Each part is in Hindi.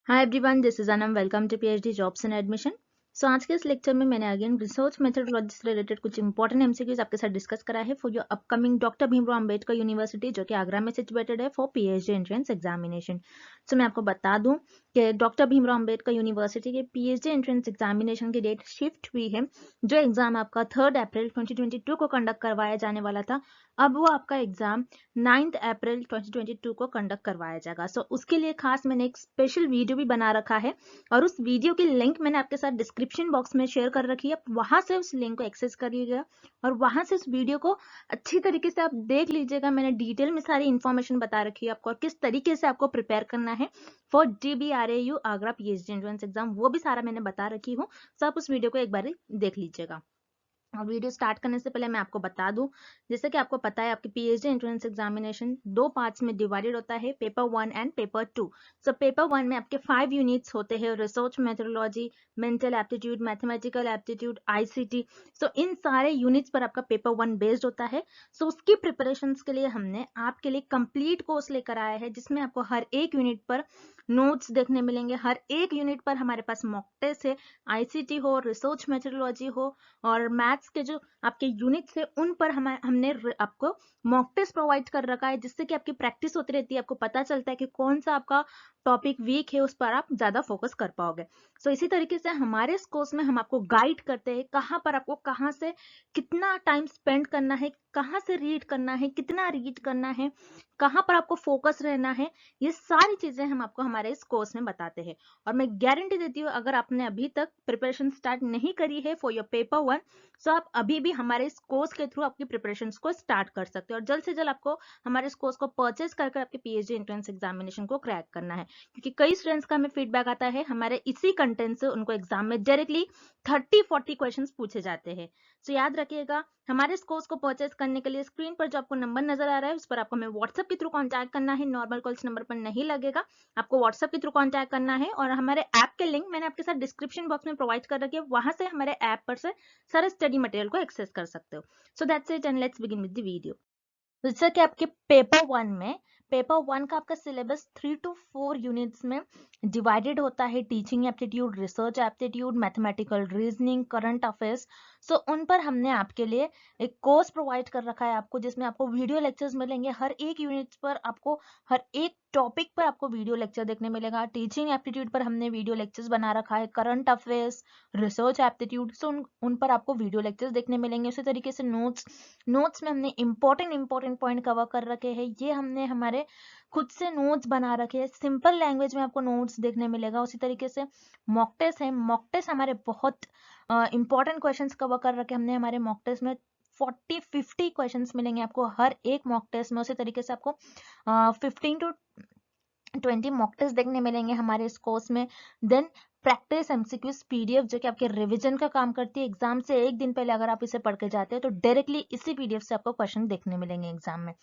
Hi everyone, this is Anam. Welcome to PhD jobs and admission. So आज के इस लेक्चर में मैंने अगेन रिसर्च मेथोडोलॉजी से रिलेटेड कुछ इंपॉर्टेंट एमसीक्यूज आपके साथ डिस्कस करा है for your upcoming doctor Bhimrao Ambedkar university, जो कि आगरा में सिचुएटेड है, for PhD entrance examination. So मैं आपको बता दूं कि डॉक्टर भीमराव अंबेडकर यूनिवर्सिटी के पीएचडी एंट्रेंस एग्जामिनेशन की डेट शिफ्ट हुई है। जो एग्जाम आपका 3 अप्रैल 2022 को कंडक्ट करवाया जाने वाला था, अब वो आपका एग्जाम 9 अप्रैल 2022 को कंडक्ट करवाया जाएगा। सो उसके लिए खास मैंने एक स्पेशल वीडियो भी बना रखा है और उस वीडियो की लिंक मैंने आपके साथ डिस्क्रिप्शन बॉक्स में शेयर कर रखी है। वहां से उस लिंक को एक्सेस करिएगा और वहां से उस वीडियो को अच्छी तरीके से आप देख लीजिएगा। मैंने डिटेल में सारी इंफॉर्मेशन बता रखी है आपको और किस तरीके से आपको प्रिपेयर करना है for DBRAU Agra PhD entrance exam, वो भी सारा मैंने बता रखी हूँ। सो आप उस वीडियो को एक बार देख लीजिएगा। और वीडियो स्टार्ट करने से पहले मैं आपको बता दूं, जैसे कि आपको पता है आपकी पीएचडी एंट्रेंस एग्जामिनेशन 2 पार्ट्स में डिवाइडेड होता है, paper 1 and paper 2। So paper 1 में आपके 5 यूनिट्स होते हैं, research methodology, mental aptitude, mathematical aptitude, ICT. So इन सारे यूनिट्स पर आपका पेपर 1 बेस्ड होता है। सो उसकी प्रिपरेशंस के लिए हमने आपके लिए कंप्लीट कोर्स लेकर आया है, जिसमें आपको हर एक यूनिट पर नोट्स देखने मिलेंगे। हर एक यूनिट पर हमारे पास मॉक टेस्ट है, आईसीटी हो, रिसर्च मेथोडोलॉजी हो और मैथ्स के जो आपके यूनिट्स है उन पर हमने आपको मॉक टेस्ट प्रोवाइड कर रखा है, जिससे कि आपकी प्रैक्टिस होती रहती है। आपको पता चलता है कि कौन सा आपका टॉपिक वीक है, उस पर आप ज्यादा फोकस कर पाओगे। सो इसी तरीके से हमारे इस कोर्स में हम आपको गाइड करते हैं कहाँ पर आपको कहाँ से कितना टाइम स्पेंड करना है, कहाँ से रीड करना है, कितना रीड करना है, कहाँ पर आपको फोकस रहना है। ये सारी चीजें हम आपको हमारे इस कोर्स में बताते हैं और मैं गारंटी देती हूँ, अगर आपने अभी तक प्रिपरेशन स्टार्ट नहीं करी है फॉर योर पेपर 1, सो आप अभी भी हमारे इस कोर्स के थ्रू आपकी प्रिपरेशन को स्टार्ट कर सकते हो और जल्द से जल्द आपको हमारे इस कोर्स को परचेज करके आपके पीएचडी एंट्रेंस एग्जामिनेशन को क्रैक करना है। क्योंकि कई स्टूडेंट्स का हमें फीडबैक आता है, हमारे इसी कंटेंट से उनको एग्जाम में डायरेक्टली 30-40 क्वेश्चंस पूछे जाते हैं। सो याद रखिएगा, हमारे इस कोर्स को परचेज करने के लिए स्क्रीन पर जो आपको नंबर नजर आ रहा है उस पर आपको हमें व्हाट्सएप के थ्रू कॉन्टैक्ट करना है। नॉर्मल कॉल्स नंबर पर नहीं लगेगा, आपको व्हाट्सएप के थ्रू कॉन्टैक्ट करना है और हमारे ऐप के लिंक मैंने आपके साथ डिस्क्रिप्शन बॉक्स में प्रोवाइड कर रखी है, वहां से हमारे ऐप पर से सारे स्टडी मटेरियल को एक्सेस कर सकते हो। So that's it and let's begin with the video. जैसा कि आपके पेपर वन का आपका सिलेबस 3 to 4 यूनिट्स में डिवाइडेड होता है। Teaching aptitude, research aptitude, mathematical reasoning, current affairs. So उन पर हमने आपके लिए एक कोर्स प्रोवाइड कर रखा है आपको, जिसमें आपको वीडियो लेक्चर्स मिलेंगे। हर एक यूनिट पर आपको हर एक टॉपिक पर आपको वीडियो लेक्चर देखने मिलेगा। टीचिंग एप्टीट्यूड पर हमने वीडियो लेक्चर्स बना रखा है, करंट अफेयर्स, रिसर्च एप्टीट्यूड, सो उन पर आपको वीडियो लेक्चर्स देखने मिलेंगे। उसी तरीके से नोट्स में हमने इंपॉर्टेंट पॉइंट कवर कर रखे हैं। ये हमने हमारे खुद से नोट्स बना रखे हैं, सिंपल लैंग्वेज में आपको नोट्स देखने मिलेगा। उसी तरीके से मॉक टेस्ट है, मॉक टेस्ट हमारे बहुत इंपॉर्टेंट क्वेश्चंस कवर कर रखे हमने हमारे मॉक टेस्ट में। 40-50 क्वेश्चंस मिलेंगे आपको हर एक मॉक टेस्ट में। उसी तरीके से आपको 15 to 20 मॉक टेस्ट देखने मिलेंगे हमारे इस कोर्स में। देन प्रैक्टिस एमसीक्यूज पीडीएफ, जो कि आपके रिवीजन का काम करती है। एग्जाम से एक दिन पहले अगर आप इसे पढ़ के जाते हो तो डायरेक्टली इसी पीडीएफ से आपको क्वेश्चन देखने मिलेंगे एग्जाम में।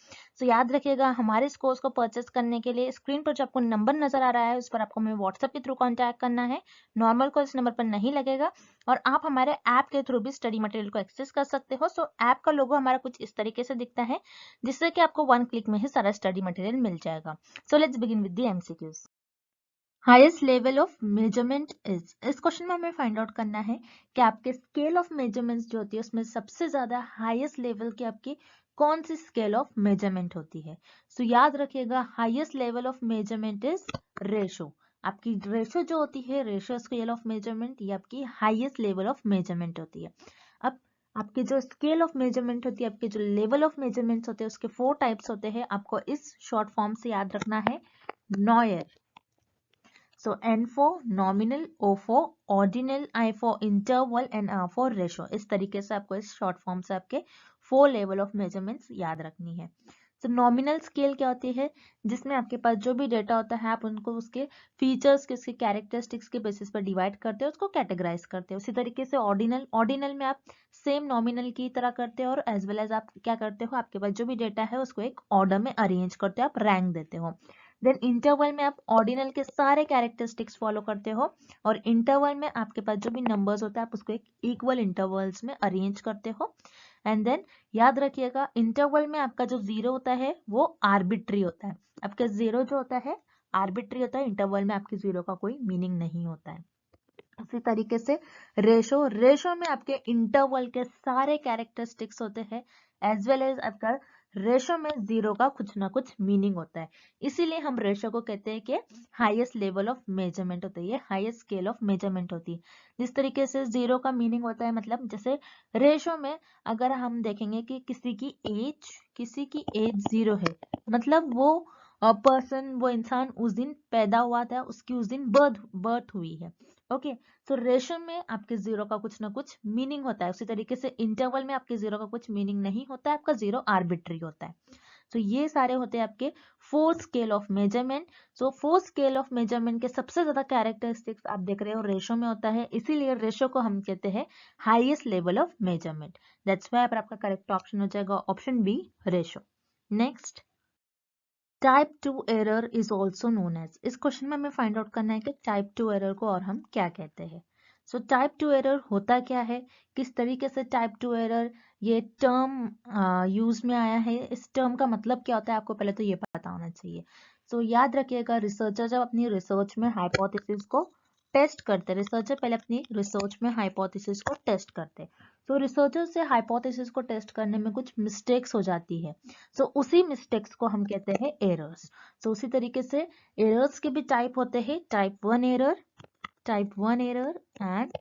सो याद रखिएगा, हमारे इस कोर्स को परचेस करने के लिए स्क्रीन पर जो आपको नंबर नजर आ रहा है उस पर आपको हमें व्हाट्सएप के थ्रू कॉन्टैक्ट करना है। नॉर्मल कॉल इस नंबर पर नहीं लगेगा और आप हमारे ऐप के थ्रू भी स्टडी मटेरियल को एक्सेस कर सकते हो। सो ऐप का लोगो हमारा कुछ इस तरीके से दिखता है, जिससे कि आपको 1 क्लिक में ही सारा स्टडी मटेरियल मिल जाएगा। So let's begin with the MCQs. Highest level of measurement is, इस क्वेश्चन में हमें फाइंड आउट करना है कि आपके स्केल ऑफ मेजरमेंट्स जो होती है उसमें सबसे ज्यादा हाईएस्ट लेवल की आपकी कौन सी स्केल ऑफ मेजरमेंट होती है। सो याद रखिएगा, highest level of measurement is ratio. आपकी रेशो जो होती है, रेशो स्केल ऑफ मेजरमेंट, ये आपकी हाईएस्ट लेवल ऑफ मेजरमेंट होती है। अब आपकी जो स्केल ऑफ मेजरमेंट होती है, आपके जो लेवल ऑफ मेजरमेंट्स होते हैं उसके 4 टाइप्स होते हैं। आपको इस शॉर्ट फॉर्म से याद रखना है, noir. So N for nominal, O for ordinal, I for interval and R for ratio। इस तरीके से आपको इस शॉर्ट फॉर्म से आपके 4 लेवल ऑफ मेजरमेंट्स याद रखनी है। तो नॉमिनल स्केल क्या होती है, जिसमें आपके पास जो भी डेटा होता है आप उनको उसके फीचर्स के, उसके कैरेक्टरिस्टिक्स के बेसिस पर डिवाइड करते हो, उसको कैटेगराइज करते हो। उसी तरीके से ऑर्डिनल में आप सेम नॉमिनल की तरह करते हो और एज वेल एज आप क्या करते हो, आपके पास जो भी डेटा है उसको एक ऑर्डर में अरेंज करते हो, आप रैंक देते हो। देन इंटरवल में आप ऑर्डिनल के सारे कैरेक्टरिस्टिक्स फॉलो करते हो और इंटरवल में आपके पास जो भी नंबर्स होता है आप उसको एक इक्वल इंटरवल्स में अरेंज करते हो। एंड देन याद रखिएगा, इंटरवल में आपका जो जीरो होता है वो आर्बिट्री होता है। आपका जीरो जो होता है आर्बिट्री होता है, इंटरवल में आपकी जीरो का कोई मीनिंग नहीं होता है। इसी तरीके से रेशो में आपके इंटरवल के सारे कैरेक्टरिस्टिक्स होते हैं, एज वेल एज आपका रेशो में जीरो का कुछ ना कुछ मीनिंग होता है। इसीलिए हम रेशो को कहते हैं कि हाईएस्ट लेवल ऑफ मेजरमेंट होता है, ये हाईएस्ट स्केल ऑफ मेजरमेंट होती है। जिस तरीके से जीरो का मीनिंग होता है, मतलब जैसे रेशो में अगर हम देखेंगे कि किसी की एज जीरो है, मतलब वो पर्सन, वो इंसान उस दिन पैदा हुआ था, उसकी उस दिन बर्थ हुई है। ओके, तो रेशो में आपके जीरो का कुछ ना कुछ मीनिंग होता है। उसी तरीके से इंटरवल में आपके जीरो का कुछ मीनिंग नहीं होता है, आपका जीरो आर्बिट्री होता है। तो ये सारे होते हैं आपके 4 scale of measurement. So 4 scale of measurement के सबसे ज्यादा कैरेक्टरिस्टिक्स आप देख रहे हो रेशो में होता है, इसीलिए रेशो को हम कहते हैं highest level of measurement. That's why आपका करेक्ट ऑप्शन हो जाएगा option B, ratio. Next, type 2 error is also known as. इस क्वेश्चन में हमें फाइंड आउट करना है कि टाइप 2 एरर को और हम क्या कहते हैं। सो टाइप 2 एरर होता क्या है, किस तरीके से टाइप 2 एरर ये टर्म यूज में आया है, इस टर्म का मतलब क्या होता है, आपको पहले तो ये पता होना चाहिए। सो याद रखिएगा, रिसर्चर जब अपनी रिसर्च में हाइपोथेसिस को टेस्ट करते, रिसर्चर पहले अपनी रिसर्च में हाइपोथेसिस को टेस्ट करते, तो रिसर्चर से हाइपोथेसिस को टेस्ट करने में कुछ मिस्टेक्स हो जाती है। सो उसी मिस्टेक्स को हम कहते हैं एरर्स। सो उसी तरीके से एरर्स के भी टाइप होते हैं, type 1 error and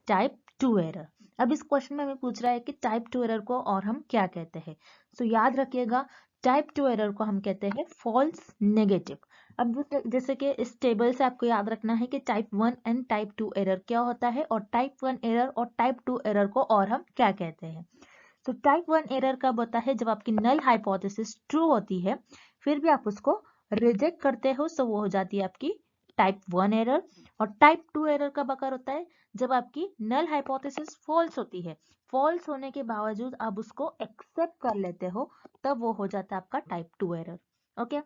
type 2 error. अब इस क्वेश्चन में हमें पूछ रहा है कि टाइप 2 एरर को और हम क्या कहते हैं। सो याद रखिएगा, टाइप 2 एरर को हम कहते हैं फॉल्स नेगेटिव। अब जैसे कि इस टेबल से आपको याद रखना है कि टाइप 1 एंड टाइप 2 एरर क्या होता है, और टाइप 1 एरर और टाइप 2 एरर को और हम क्या कहते हैं। तो टाइप 1 एरर कब होता है, जब आपकी नल हाइपोथेसिस ट्रू होती है, फिर भी आप उसको रिजेक्ट करते हो, तो वो हो जाती है आपकी टाइप 1 एरर। और टाइप 2 एरर कब अकर होता है, जब आपकी नल हाइपोथेसिस फॉल्स होती है, फॉल्स होने के बावजूद आप उसको एक्सेप्ट कर लेते हो, तब वो हो जाता है आपका type 2 error. Okay,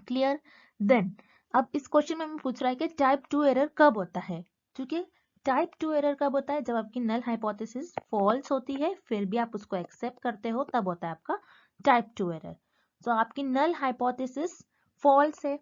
clear. Then अब इस क्वेश्चन में हमें पूछ रहा है कि टाइप 2 एरर कब होता है, क्योंकि टाइप 2 एरर कब होता है, जब आपकी नल हाइपोथेसिस फॉल्स होती है, फिर भी आप उसको एक्सेप्ट करते हो, तब होता है आपका टाइप 2 एरर। तो आपकी नल हाइपोथेसिस फॉल्स है,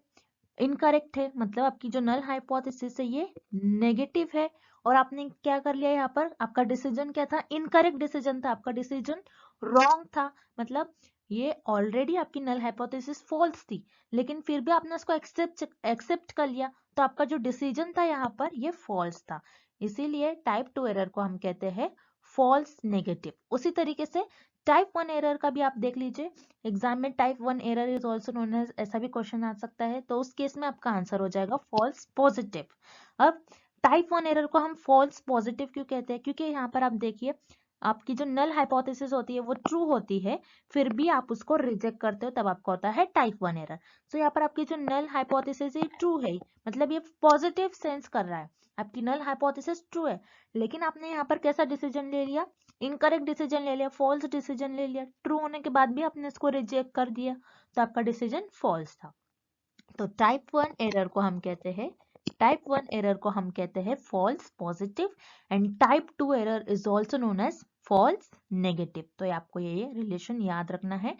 इनकरेक्ट है, मतलब आपकी जो नल हाइपोथेसिस है ये नेगेटिव है, और आपने क्या कर लिया यहाँ पर, आपका डिसीजन क्या था, इनकरेक्ट डिसीजन था, आपका डिसीजन रॉन्ग था। मतलब ये ऑलरेडी आपकी नल हाइपोथेसिस फॉल्स थी, लेकिन फिर भी आपने उसको एक्सेप्ट कर लिया, तो आपका जो डिसीजन था यहाँ पर ये फॉल्स था। इसीलिए टाइप 2 एरर को हम कहते हैं फॉल्स नेगेटिव। उसी तरीके से टाइप 1 एरर का भी आप देख लीजिए, एग्जाम में type 1 error is also known as, ऐसा भी क्वेश्चन आ सकता है, तो उस केस में आपका आंसर हो जाएगा फॉल्स पॉजिटिव। अब टाइप 1 एरर को हम फॉल्स पॉजिटिव क्यों कहते हैं, क्योंकि यहाँ पर आप देखिए, आपकी जो नल हाइपोथेसिस होती है वो ट्रू होती है, फिर भी आप उसको रिजेक्ट करते हो, तब आपका होता है टाइप 1 एरर। सो यहाँ पर आपकी जो नल हाइपोथेसिस है ट्रू है, मतलब ये पॉजिटिव सेंस कर रहा है, आपकी नल हाइपोथेसिस ट्रू है, लेकिन आपने यहाँ पर कैसा डिसीजन ले लिया, इनकरेक्ट डिसीजन ले लिया, फॉल्स डिसीजन ले लिया, ट्रू होने के बाद भी आपने इसको रिजेक्ट कर दिया, तो आपका डिसीजन फॉल्स था। तो टाइप 1 एरर को हम कहते हैं, टाइप 1 एरर को हम कहते हैं false positive, and type 2 error is also known as false negative. तो आपको ये रिलेशन याद रखना है,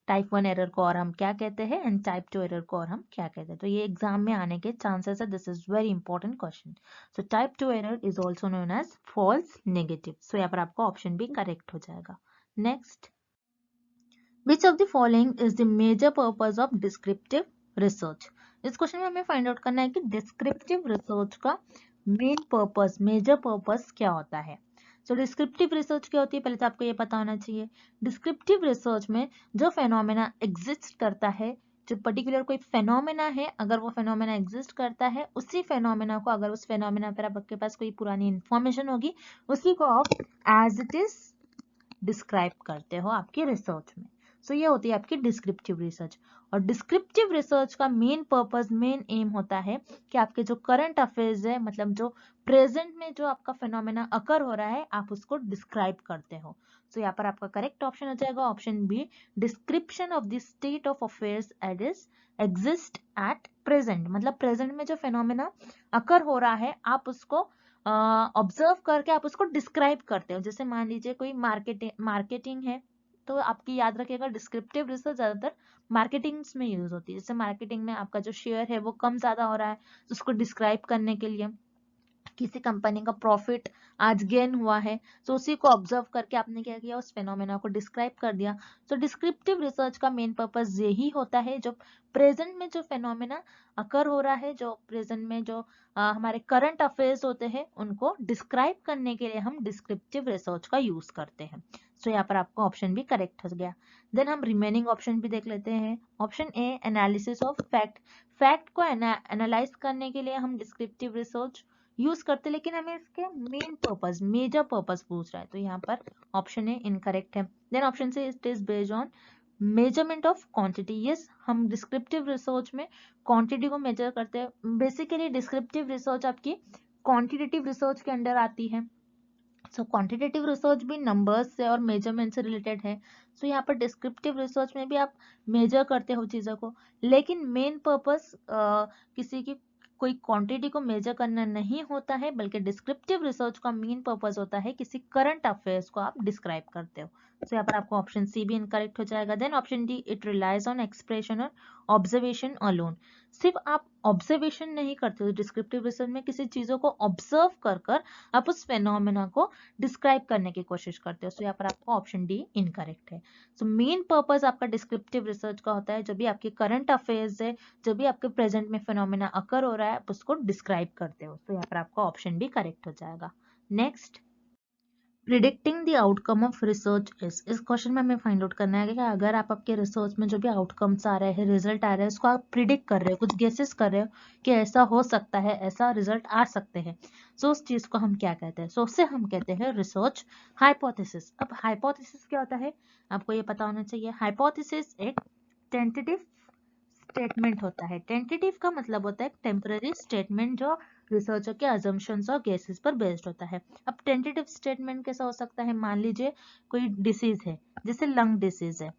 टाइप 1 एरर को और हम क्या कहते हैं एंड टाइप 2 एरर को और हम क्या कहते हैं, तो ये एग्जाम में आने के चांसेस है, this is very important question. So type 2 error is also known as false negative. So यहाँ पर आपका ऑप्शन भी करेक्ट हो जाएगा। Next, Which of the following is the major purpose of descriptive research? इस क्वेश्चन में हमें फाइंड आउट करना है कि डिस्क्रिप्टिव रिसर्च का मेन पर्पस, मेजर पर्पस क्या होता है। सो डिस्क्रिप्टिव रिसर्च क्या होती है, पहले तो आपको ये पता होना चाहिए। डिस्क्रिप्टिव रिसर्च में जो फेनोमेना एग्जिस्ट करता है, जो पर्टिकुलर कोई फेनोमेना है, अगर वो फेनोमेना एग्जिस्ट करता है, उसी फेनोमेना को, अगर उस फेनोमेना पर आपके पास कोई पुरानी इंफॉर्मेशन होगी, उसी को आप एज इट इज डिस्क्राइब करते हो आपकी रिसर्च में। सो ये होती है आपकी डिस्क्रिप्टिव रिसर्च। और डिस्क्रिप्टिव रिसर्च का मेन पर्पस, मेन एम होता है कि आपके जो करंट अफेयर्स है, मतलब जो प्रेजेंट में जो आपका फिनोमेना अकर हो रहा है, आप उसको डिस्क्राइब करते हो। सो यहाँ पर आपका करेक्ट ऑप्शन हो जाएगा option B, description of the state of affairs at is exist at present. मतलब प्रेजेंट में जो फिनोमेना अकर हो रहा है, आप उसको ऑब्जर्व करके आप उसको डिस्क्राइब करते हो। जैसे मान लीजिए कोई मार्केटिंग है, तो आपकी याद रखिएगा डिस्क्रिप्टिव रिसर्च ज्यादातर मार्केटिंग में यूज होती है। जैसे मार्केटिंग में आपका जो शेयर है वो कम ज्यादा हो रहा है, तो उसको डिस्क्राइब करने के लिए, किसी कंपनी का प्रॉफिट आज गेन हुआ है तो उसी को ऑब्जर्व करके आपने क्या किया, उस फेनोमेना को डिस्क्राइब कर दिया। तो डिस्क्रिप्टिव रिसर्च का मेन पर्पस यही होता है, जो प्रेजेंट में जो फेनोमेना अकर हो रहा है, जो प्रेजेंट में जो हमारे करंट अफेयर्स होते हैं उनको डिस्क्राइब करने के लिए हम डिस्क्रिप्टिव रिसर्च का यूज करते हैं। तो यहाँ पर आपको ऑप्शन भी करेक्ट हो गया। देन हम रिमेनिंग ऑप्शन भी देख लेते हैं। Option A analysis of fact, fact को एनालाइज करने के लिए हम डिस्क्रिप्टिव रिसर्च यूज करते, लेकिन हमें इसके मेन पर्पस, मेजर पर्पस पूछ रहा है, तो यहाँ पर ऑप्शन ए इनकरेक्ट है। देन ऑप्शन से it is based on measurement of quantity. Yes, हम डिस्क्रिप्टिव रिसर्च में क्वांटिटी को मेजर करते हैं। बेसिकली डिस्क्रिप्टिव रिसर्च आपकी क्वांटिटेटिव रिसर्च के अंडर आती है। सो क्वांटिटेटिव रिसर्च भी नंबर्स से और मेजरमेंट से रिलेटेड है। सो यहाँ पर डिस्क्रिप्टिव रिसर्च में भी आप मेजर करते हो चीजों को, लेकिन मेन पर्पस किसी की कोई क्वांटिटी को मेजर करना नहीं होता है, बल्कि डिस्क्रिप्टिव रिसर्च का मेन पर्पस होता है किसी करंट अफेयर्स को आप डिस्क्राइब करते हो। तो यहाँ पर आपको ऑप्शन सी भी इनकरेक्ट हो जाएगा। Then option D it relies on expression और ऑब्जर्वेशन अलोन। सिर्फ आप ऑब्जर्वेशन नहीं करते हो, डिस्क्रिप्टिव रिसर्च में किसी चीजों को ऑब्जर्व कर आप उस फेनोमेना को डिस्क्राइब करने की कोशिश करते हो। तो यहाँ पर आपको ऑप्शन डी इनकरेक्ट है। सो मेन पर्पस आपका डिस्क्रिप्टिव रिसर्च का होता है, जो भी आपके करंट अफेयर्स है, जो भी आपके प्रेजेंट में फिनोमेना अकर हो रहा है, आप उसको डिस्क्राइब करते हो। तो यहाँ पर आपका ऑप्शन भी करेक्ट हो जाएगा। Next, predicting the outcome of research is. इस क्वेश्चन में हमें फाइंड आउट करना है कि अगर आप आपके रिसर्च में जो भी आउटकम्स आ रहे हैं, रिजल्ट आ रहे हैं, उसको आप प्रिडिक्ट कर रहे हो, कुछ गेसेस कर रहे हो कि ऐसा हो सकता है, ऐसा रिजल्ट आ सकते हैं, सो उस चीज को हम क्या कहते हैं? सो उससे हम कहते हैं रिसर्च हाइपोथेसिस। अब हाइपोथेसिस क्या होता है आपको ये पता होना चाहिए। हाइपोथेसिस एक टेंटेटिव स्टेटमेंट होता है। टेंटेटिव का मतलब होता है टेम्पररी स्टेटमेंट जो रिसर्चर के अजम्पशंस और गेसेस पर बेस्ड होता है। अब टेंटेटिव स्टेटमेंट कैसा हो सकता है? मान लीजिए कोई डिसीज है, जैसे लंग डिसीज है,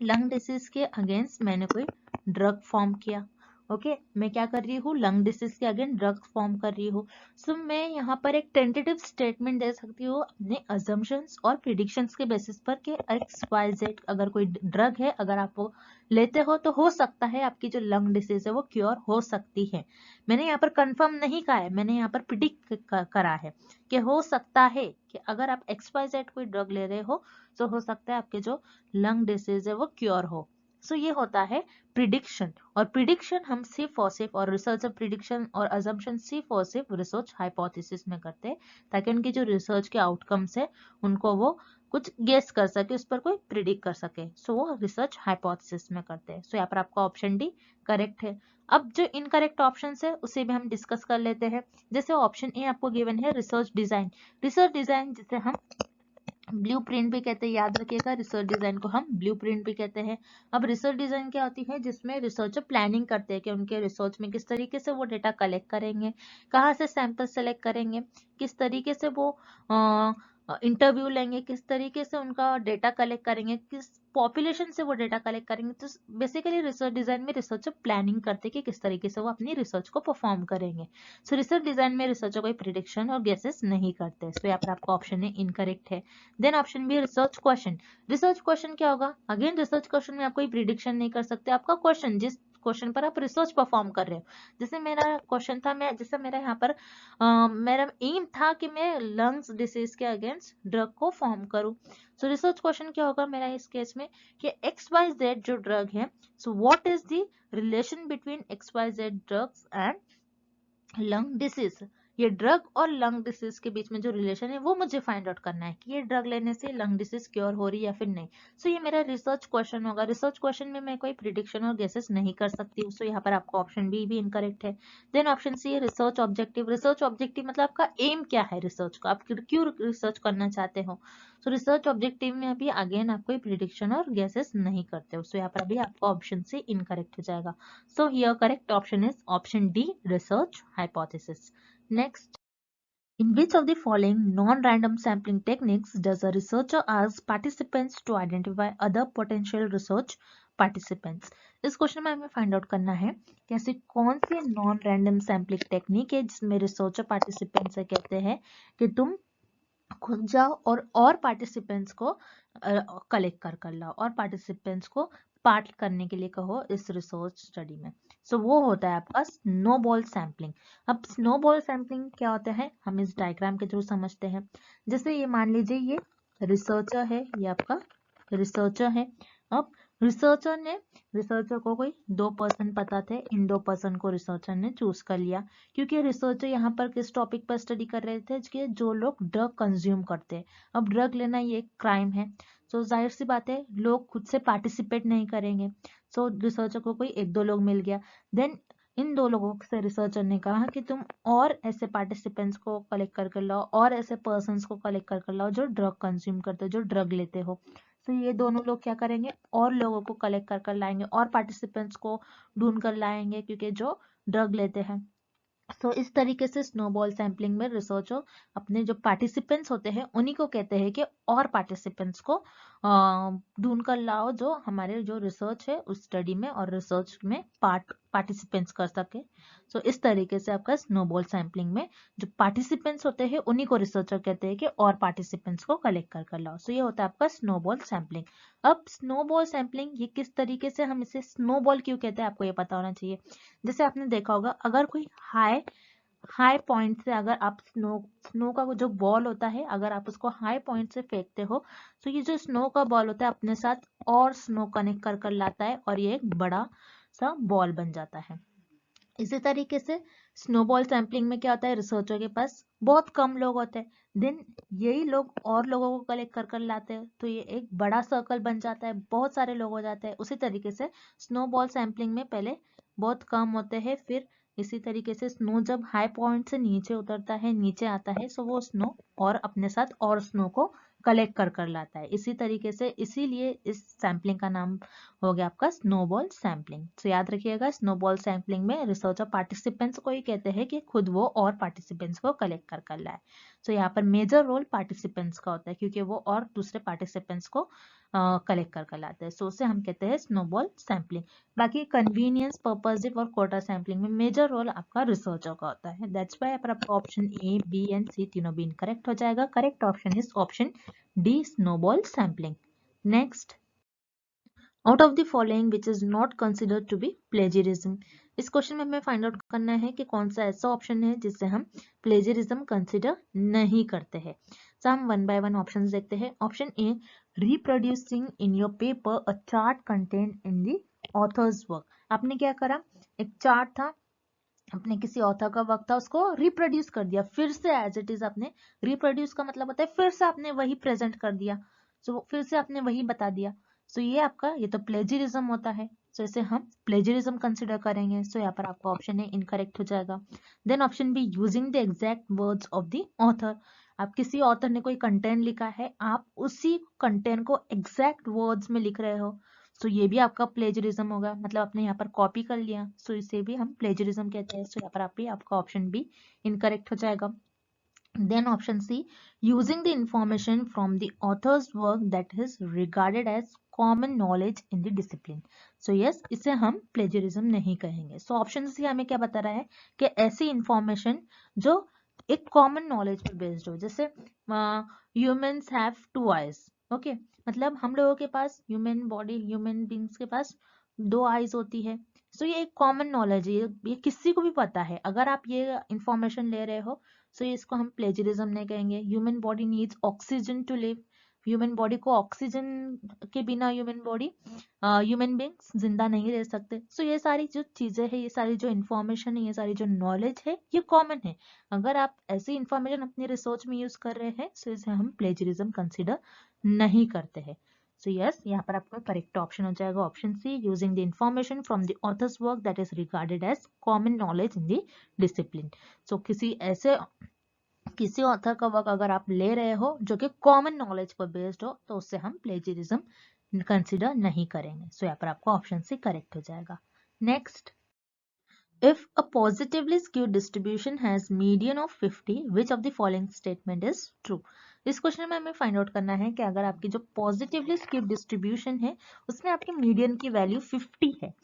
लंग डिसीज के अगेंस्ट मैंने कोई ड्रग फॉर्म किया। ओके, मैं क्या कर रही हूँ? लंग डिसीज के अगेंस्ट ड्रग फॉर्म कर रही हूँ। सो मैं यहाँ पर एक टेंटेटिव स्टेटमेंट दे सकती हूँ अपने अजम्पशंस और प्रिडिक्शंस के बेसिस पर कि XYZ अगर कोई ड्रग है, अगर आप वो लेते हो तो हो सकता है आपकी जो लंग डिसीज है वो क्योर हो सकती है। मैंने यहाँ पर कंफर्म नहीं कहा है, मैंने यहाँ पर प्रिडिक्ट करा है कि हो सकता है कि अगर आप XYZ कोई ड्रग ले रहे हो तो हो सकता है आपके जो लंग डिसीज है वो क्योर हो। सो ये होता है प्रिडिक्शन, और प्रिडिक्शन हम सिर्फ और सिर्फ, और रिसर्च प्रिडिक्शन और अजम्पशन सिर्फ और सिर्फ रिसर्च हाइपोथेसिस में करते हैं, ताकि उनकी जो रिसर्च के आउटकम्स है उनको वो कुछ गेस कर सके, उस पर कोई प्रिडिक्ट कर सके। सो वो रिसर्च हाइपोथेसिस में करते हैं। सो यहाँ पर आपका ऑप्शन डी करेक्ट है। अब जो इनकरेक्ट ऑप्शन है उसे भी हम डिस्कस कर लेते हैं। जैसे ऑप्शन ए आपको गिवन है रिसर्च डिजाइन। रिसर्च डिजाइन जिसे हम ब्लूप्रिंट भी कहते हैं, याद रखिएगा, रिसर्च डिजाइन को हम ब्लूप्रिंट भी कहते हैं। अब रिसर्च डिजाइन क्या होती है? जिसमें रिसर्चर प्लानिंग करते हैं कि उनके रिसर्च में किस तरीके से वो डेटा कलेक्ट करेंगे, कहाँ से सैंपल सेलेक्ट करेंगे, किस तरीके से वो इंटरव्यू लेंगे, किस तरीके से उनका डेटा कलेक्ट करेंगे, किस पॉपुलेशन से वो डेटा कलेक्ट करेंगे। तो बेसिकली रिसर्च डिजाइन में रिसर्चर प्लानिंग करते हैं कि किस तरीके से वो अपनी रिसर्च को परफॉर्म करेंगे। सो रिसर्च डिजाइन में रिसर्चर कोई प्रिडिक्शन और गेसेस नहीं करते। सो यहाँ पर आपका ऑप्शन है इनकरेक्ट है। Then option B research question. Research question क्या होगा? अगेन रिसर्च क्वेश्चन में आप कोई प्रिडिक्शन नहीं कर सकते। आपका क्वेश्चन, जिस क्वेश्चन पर आप रिसर्च परफॉर्म कर रहे हो, जैसे मेरा क्वेश्चन था, मैं जैसे मेरा यहाँ पर मेरा एम था कि मैं लंग्स डिसीज के अगेंस्ट ड्रग को फॉर्म करूं। सो रिसर्च क्वेश्चन क्या होगा मेरा इस केस में कि XYZ जो ड्रग है, so what is the relation between XYZ drugs and lung disease. ये ड्रग और लंग डिसीज के बीच में जो रिलेशन है वो मुझे फाइंड आउट करना है कि ये ड्रग लेने से लंग डिसीज क्योर हो रही है या फिर नहीं। सो ये मेरा रिसर्च क्वेश्चन होगा। रिसर्च क्वेश्चन में मैं कोई प्रिडिक्शन और गेसेस नहीं कर सकती हूँ। सो यहाँ पर आपका ऑप्शन बी भी इनकरेक्ट है। देन ऑप्शन सी है रिसर्च ऑब्जेक्टिव। रिसर्च ऑब्जेक्टिव मतलब आपका एम क्या है रिसर्च का, आप क्यों रिसर्च करना चाहते हो। सो रिसर्च ऑब्जेक्टिव में अभी अगेन आप कोई प्रिडिक्शन और गेसेस नहीं करते हो। सो यहाँ पर अभी आपका ऑप्शन सी इनकरेक्ट हो जाएगा। So here correct option is option D, research hypothesis. Next, in which of the following non-random sampling techniques does a researcher ask participants to identify other potential research participants? इस क्वेश्चन में हमें फाइंड आउट करना है कि ऐसी कौन सी नॉन रैंडम सैम्पलिंग टेक्निक है जिसमें रिसर्चर पार्टिसिपेंट से कहते हैं कि तुम खुद जाओ और पार्टिसिपेंट्स को कलेक्ट कर लाओ और पार्टिसिपेंट्स को पार्ट करने के लिए कहो इस रिसर्च स्टडी में। सो वो होता है आपका स्नोबॉल सैम्पलिंग। अब स्नोबॉल सैम्पलिंग क्या होता है हम इस डायग्राम के थ्रू समझते हैं। जैसे ये मान लीजिए ये रिसर्चर है, ये आपका रिसर्चर है। अब रिसर्चर को कोई 2 पर्सन पता थे, इन 2 पर्सन को रिसर्चर ने चूज कर लिया क्योंकि रिसर्चर यहाँ पर किस टॉपिक पर स्टडी कर रहे थे कि जो लोग ड्रग कंज्यूम करते हैं। अब ड्रग लेना ये एक क्राइम है, सो जाहिर सी बात है लोग खुद से पार्टिसिपेट नहीं करेंगे। सो रिसर्चर को कोई 1-2 लोग मिल गया, देन इन 2 लोगों से रिसर्चर ने कहा कि तुम और ऐसे पार्टिसिपेंट्स को कलेक्ट कर लाओ और ऐसे पर्सन्स को कलेक्ट कर लाओ जो ड्रग कंज्यूम करते हो, जो ड्रग लेते हो। तो ये दोनों लोग क्या करेंगे और लोगों को कलेक्ट कर लाएंगे और पार्टिसिपेंट्स को ढूंढ कर लाएंगे क्योंकि जो ड्रग लेते हैं। तो इस तरीके से स्नोबॉल सैम्पलिंग में रिसर्चर अपने जो पार्टिसिपेंट्स होते हैं उन्हीं को कहते हैं कि और पार्टिसिपेंट्स को ढूंढ कर लाओ जो हमारे जो रिसर्च है उस स्टडी में और रिसर्च में पार्टिसिपेंट्स कर सके। सो इस तरीके से आपका स्नोबॉल सैम्पलिंग में जो पार्टिसिपेंट्स होते हैं उन्हीं को रिसर्चर कहते हैं कि और पार्टिसिपेंट्स को कलेक्ट कर लाओ। सो ये होता है आपका स्नोबॉल सैम्पलिंग। अब स्नोबॉल सैम्पलिंग ये किस तरीके से, हम इसे स्नोबॉल क्यों कहते हैं आपको ये पता होना चाहिए। जैसे आपने देखा होगा अगर कोई हाई पॉइंट से अगर आप स्नो का जो बॉल होता है अगर आप उसको हाई पॉइंट से फेंकते हो तो ये जो स्नो का बॉल होता है अपने साथ और स्नो कनेक्ट कर लाता है और ये एक बड़ा सा बॉल बन जाता है। इसी तरीके से स्नोबॉल सैम्पलिंग में क्या होता है रिसर्चर के पास बहुत कम लोग होते हैं, देन यही लोग और लोगों को कलेक्ट कर लाते हैं तो ये एक बड़ा सर्कल बन जाता है, बहुत सारे लोग हो जाते हैं। उसी तरीके से स्नोबॉल सैम्पलिंग में पहले बहुत कम होते हैं, फिर इसी तरीके से स्नो जब हाई पॉइंट से नीचे उतरता है, नीचे आता है, सो वो स्नो और अपने साथ और स्नो को कलेक्ट कर लाता है। इसी तरीके से इसीलिए इस सैम्पलिंग का नाम हो गया आपका स्नोबॉल सैम्पलिंग। तो याद रखिएगा स्नोबॉल सैम्पलिंग में रिसर्चर पार्टिसिपेंट्स को ही कहते हैं कि खुद वो और पार्टिसिपेंट्स को कलेक्ट कर लाए। तो यहाँ पर मेजर रोल पार्टिसिपेंट्स का होता है क्योंकि वो और दूसरे पार्टिसिपेंट्स को कलेक्ट कर लाते हैं। सो उसे हम कहते हैं स्नोबॉल सैम्पलिंग। बाकी कन्वीनियंस, पर्पसिव और कोटा सैम्पलिंग में मेजर रोल आपका रिसर्चर का होता है। दैट्स व्हाई आपका option A, B and C तीनों भी इनकरेक्ट हो जाएगा। Correct option is option D, snowball sampling. Next, out of the following which is not considered to be plagiarism. इस क्वेश्चन में हमें फाइंड आउट करना है कि कौन सा ऐसा ऑप्शन है जिससे हम प्लेजरिज्म कंसिडर नहीं करते हैं। तो हम 1 बाय 1 ऑप्शन देखते हैं। Option A, reproducing in your paper a chart content in the authors work. आपने क्या करा, एक चार्ट था, अपने किसी ऑथर का वर्क था, उसको रिप्रोड्यूस कर दिया फिर से एज इट इज। आपने रिप्रोड्यूस का मतलब होता है फिर से आपने वही प्रेजेंट कर दिया, सो फिर से आपने वही बता दिया। सो ये आपका, ये तो प्लेजरिज्म होता है। सो इसे हम प्लेजरिज्म कंसिडर करेंगे। सो यहाँ पर आपका ऑप्शन ए इनकरेक्ट हो जाएगा। Then option B, using the exact words of the author. आप किसी ऑथर ने कोई कंटेंट लिखा है, आप उसी कंटेंट को एग्जैक्ट वर्ड्स में लिख रहे हो, सो ये भी आपका प्लेजरिज्म होगा, मतलब आपने यहाँ पर कॉपी कर लिया, सो इसे भी हम प्लेजरिज्म कहते हैं। सो यहाँ पर आपका ऑप्शन बी इनकरेक्ट हो जाएगा। Then option C, using the information from the author's work that is regarded as common knowledge in the discipline. So yes, इसे हम plagiarism नहीं कहेंगे। So option C हमें क्या बता रहा है कि ऐसी information जो एक common knowledge पर based हो, जैसे humans have 2 eyes, okay? मतलब हम लोगों के पास ह्यूमन बॉडी, ह्यूमन बींग्स के पास 2 आईज होती है। सो ये एक कॉमन नॉलेज है, ये किसी को भी पता है। अगर आप ये इंफॉर्मेशन ले रहे हो सो इसको हम प्लेजरिज्म नहीं कहेंगे। Human body needs oxygen to live. Human body को ऑक्सीजन के बिना ह्यूमन बींग्स जिंदा नहीं रह सकते। सो ये सारी जो चीजें हैं, ये सारी जो इंफॉर्मेशन है, ये सारी जो नॉलेज है, ये कॉमन है। अगर आप ऐसी इंफॉर्मेशन अपनी रिसर्च में यूज कर रहे हैं सो इसे हम प्लेजरिज्म कंसिडर नहीं करते हैं। So yes, यहाँ पर आपका करेक्ट ऑप्शन हो जाएगा option C, using the information from the authors work that is regarded as common knowledge in the discipline. So किसी ऑथर का वर्क अगर आप ले रहे हो जो कि कॉमन नॉलेज पर बेस्ड हो तो उससे हम प्लेजरिज्म कंसिडर नहीं करेंगे। सो यहाँ पर आपका ऑप्शन सी करेक्ट हो जाएगा। Next, if a positively skewed distribution has median of 50, which of the following statement is true? इस क्वेश्चन में हमें फाइंड आउट करना है कि अगर आपकी जो पॉजिटिवली स्क्यूड डिस्ट्रीब्यूशन है उसमें आपकी मीडियन की वैल्यू 50 है,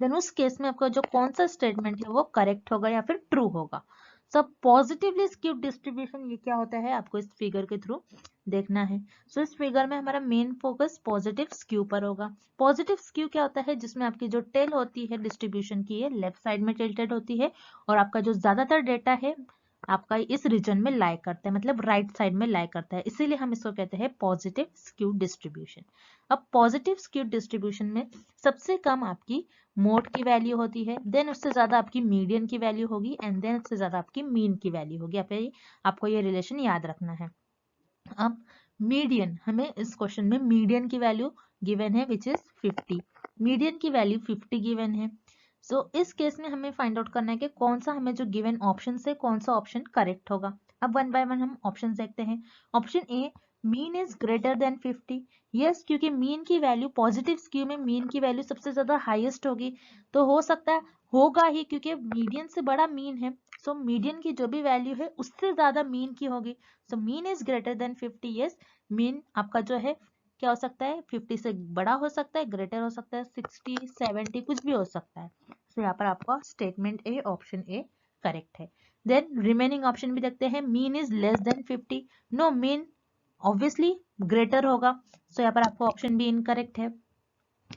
देन उस केस में आपका जो कौन सा स्टेटमेंट है वो करेक्ट होगा या फिर ट्रू होगा। सो पॉजिटिवली स्क्यूड डिस्ट्रीब्यूशन ये क्या होता है आपको इस फिगर के थ्रू देखना है। सो इस फिगर में हमारा मेन फोकस पॉजिटिव स्क्यू पर होगा। पॉजिटिव स्क्यू क्या होता है, जिसमें आपकी जो टेल होती है डिस्ट्रीब्यूशन की है लेफ्ट साइड में टिल्टेड होती है और आपका जो ज्यादातर डेटा है आपका इस रीजन में लाई करता है, मतलब राइट साइड में लाई करता है, इसीलिए हम इसको कहते हैं पॉजिटिव स्क्यू डिस्ट्रीब्यूशन। अब पॉजिटिव स्क्यू डिस्ट्रीब्यूशन में सबसे कम आपकी मोड की वैल्यू होती है, देन उससे ज्यादा आपकी मीडियन की वैल्यू होगी एंड देन उससे ज्यादा आपकी मीन की वैल्यू होगी। आपको ये रिलेशन याद रखना है। अब मीडियन, हमें इस क्वेश्चन में मीडियन की वैल्यू गिवन है विच इज 50। मीडियन की वैल्यू 50 गिवन है। सो इस केस में हमें फाइंड आउट करना है कि कौन सा हमें जो गिवन ऑप्शन से कौन सा ऑप्शन करेक्ट होगा। अब वन बाय वन हम ऑप्शन देखते हैं। Option A, mean is greater than 50। Yes, क्योंकि मीन की वैल्यू पॉजिटिव स्क्यू में मीन की वैल्यू सबसे ज्यादा हाईएस्ट होगी, तो हो सकता है होगा ही, क्योंकि मीडियन से बड़ा मीन है। सो मीडियन की जो भी वैल्यू है उससे ज्यादा मीन की होगी। So mean is greater than 50। Yes, mean आपका जो है क्या हो सकता है, 50 से बड़ा हो सकता है, ग्रेटर हो सकता है, 60, 70 कुछ भी हो सकता है। तो यहाँ पर आपका statement A, option A correct है। देन रिमेनिंग ऑप्शन भी देखते हैं। Mean is less than 50। No, mean obviously greater होगा, सो यहाँ पर आपका ऑप्शन बी इनकरेक्ट है।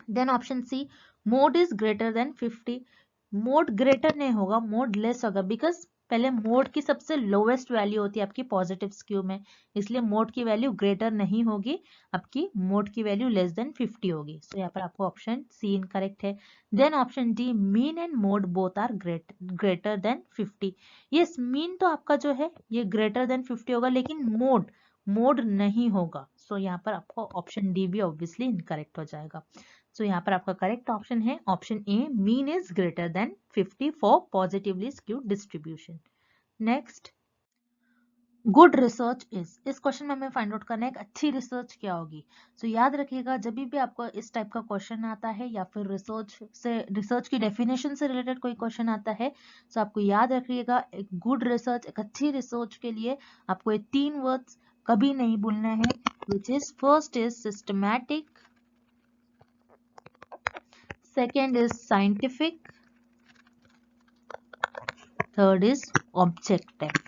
Then option C, mode is greater than 50। Mode greater नहीं होगा, मोड लेस होगा, बिकॉज पहले मोड की सबसे लोवेस्ट वैल्यू होती है आपकी पॉजिटिव स्क्यू में, इसलिए मोड की वैल्यू ग्रेटर नहीं होगी, आपकी मोड की वैल्यू लेस देन 50 होगी। सो यहाँ पर आपको ऑप्शन सी इनकरेक्ट है। Then option D, mean and mode both are greater than 50। Yes, mean तो आपका जो है ये ग्रेटर देन 50 होगा, लेकिन मोड नहीं होगा। सो यहाँ पर आपको ऑप्शन डी भी ऑब्वियसली इनकरेक्ट हो जाएगा। सो यहाँ पर आपका करेक्ट ऑप्शन है option A, mean is greater than 50 for positively skewed distribution. Next, good research is, इस क्वेश्चन में हमें फाइंड आउट करना है एक अच्छी रिसर्च क्या होगी। सो याद रखिएगा, जब भी आपको इस टाइप का क्वेश्चन आता है या फिर रिसर्च की डेफिनेशन से रिलेटेड कोई क्वेश्चन आता है, तो आपको याद रखिएगा एक गुड रिसर्च, एक अच्छी रिसर्च के लिए आपको ये 3 वर्ड्स कभी नहीं भूलना है, which is first is systematic, second is scientific, third is objective।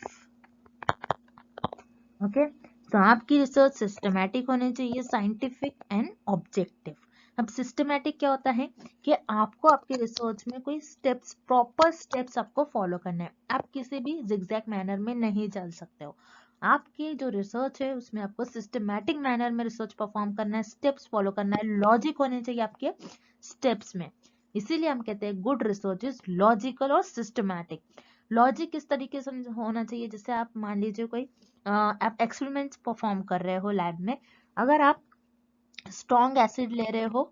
Okay, तो आपकी रिसर्च सिस्टमैटिक होनी चाहिए, साइंटिफिक एंड ऑब्जेक्टिव। अब सिस्टमैटिक क्या होता है कि आपको आपके रिसर्च में कोई स्टेप्स, प्रॉपर स्टेप्स आपको फॉलो करना है, आप किसी भी जिगजैग मैनर में नहीं चल सकते हो। आपकी जो रिसर्च है उसमें आपको सिस्टमैटिक मैनर में रिसर्च परफॉर्म करना है, स्टेप्स फॉलो करना है, लॉजिक होने चाहिए आपके स्टेप्स में, इसीलिए हम कहते हैं गुड रिसर्च इज लॉजिकल और सिस्टमैटिक। लॉजिक किस तरीके से होना चाहिए, जैसे आप मान लीजिए कोई आप एक्सपेरिमेंट्स परफॉर्म कर रहे हो लैब में, अगर आप स्ट्रॉन्ग एसिड ले रहे हो,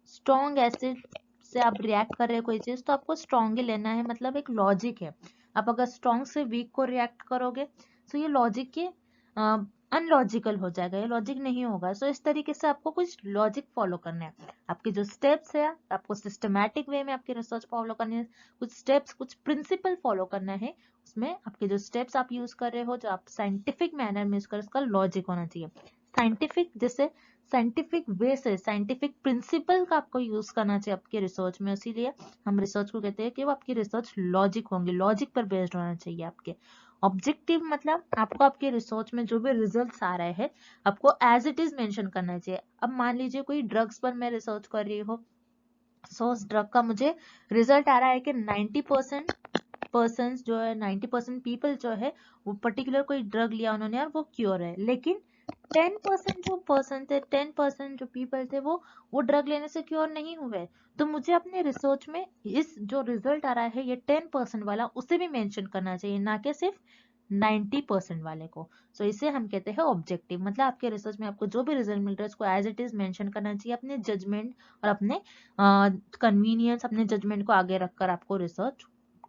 स्ट्रॉन्ग एसिड से आप रिएक्ट कर रहे हो कोई चीज, तो आपको स्ट्रॉन्ग ही लेना है, मतलब एक लॉजिक है। आप अगर स्ट्रॉन्ग से वीक को रिएक्ट करोगे तो ये लॉजिक के अनलॉजिकल हो जाएगा, ये लॉजिक नहीं होगा। सो इस तरीके से आपको कुछ लॉजिक फॉलो करना है, आपके जो स्टेप्स है आपको सिस्टमैटिक वे में आपकी रिसर्च फॉलो करनी है, कुछ स्टेप्स, कुछ प्रिंसिपल फॉलो करना है, उसमें आपके जो स्टेप्स आप यूज कर रहे हो, जो आप साइंटिफिक मैनर में यूज कर, उसका लॉजिक होना चाहिए। साइंटिफिक, जैसे साइंटिफिक वे से, साइंटिफिक प्रिंसिपल का आपको यूज करना चाहिए आपके रिसर्च में, इसीलिए हम रिसर्च को कहते हैं कि वो आपकी रिसर्च लॉजिक होंगे, लॉजिक पर बेस्ड होना चाहिए आपके। ऑब्जेक्टिव मतलब आपको आपके रिसर्च में जो भी रिजल्ट्स आ रहे हैं आपको एज इट इज मेंशन करना चाहिए। अब मान लीजिए कोई ड्रग्स पर मैं रिसर्च कर रही हूँ, सो उस ड्रग का मुझे रिजल्ट आ रहा है कि 90% पर्सन जो है, 90% पीपल जो है वो पर्टिकुलर कोई ड्रग लिया उन्होंने और वो क्योर है, लेकिन 10% जो पर्सन थे, 10% जो पीपल थे वो ड्रग लेने से क्योर नहीं हुए, तो मुझे अपने रिसर्च में इस जो रिजल्ट आ रहा है ये 10% वाला उसे भी मेंशन करना चाहिए, ना कि सिर्फ 90% वाले को। सो इसे हम कहते हैं ऑब्जेक्टिव, मतलब आपके रिसर्च में आपको जो भी रिजल्ट मिल रहा है उसको एज इट इज मेंशन करना चाहिए, अपने जजमेंट और अपने कन्वीनियंस, अपने जजमेंट को आगे रखकर आपको रिसर्च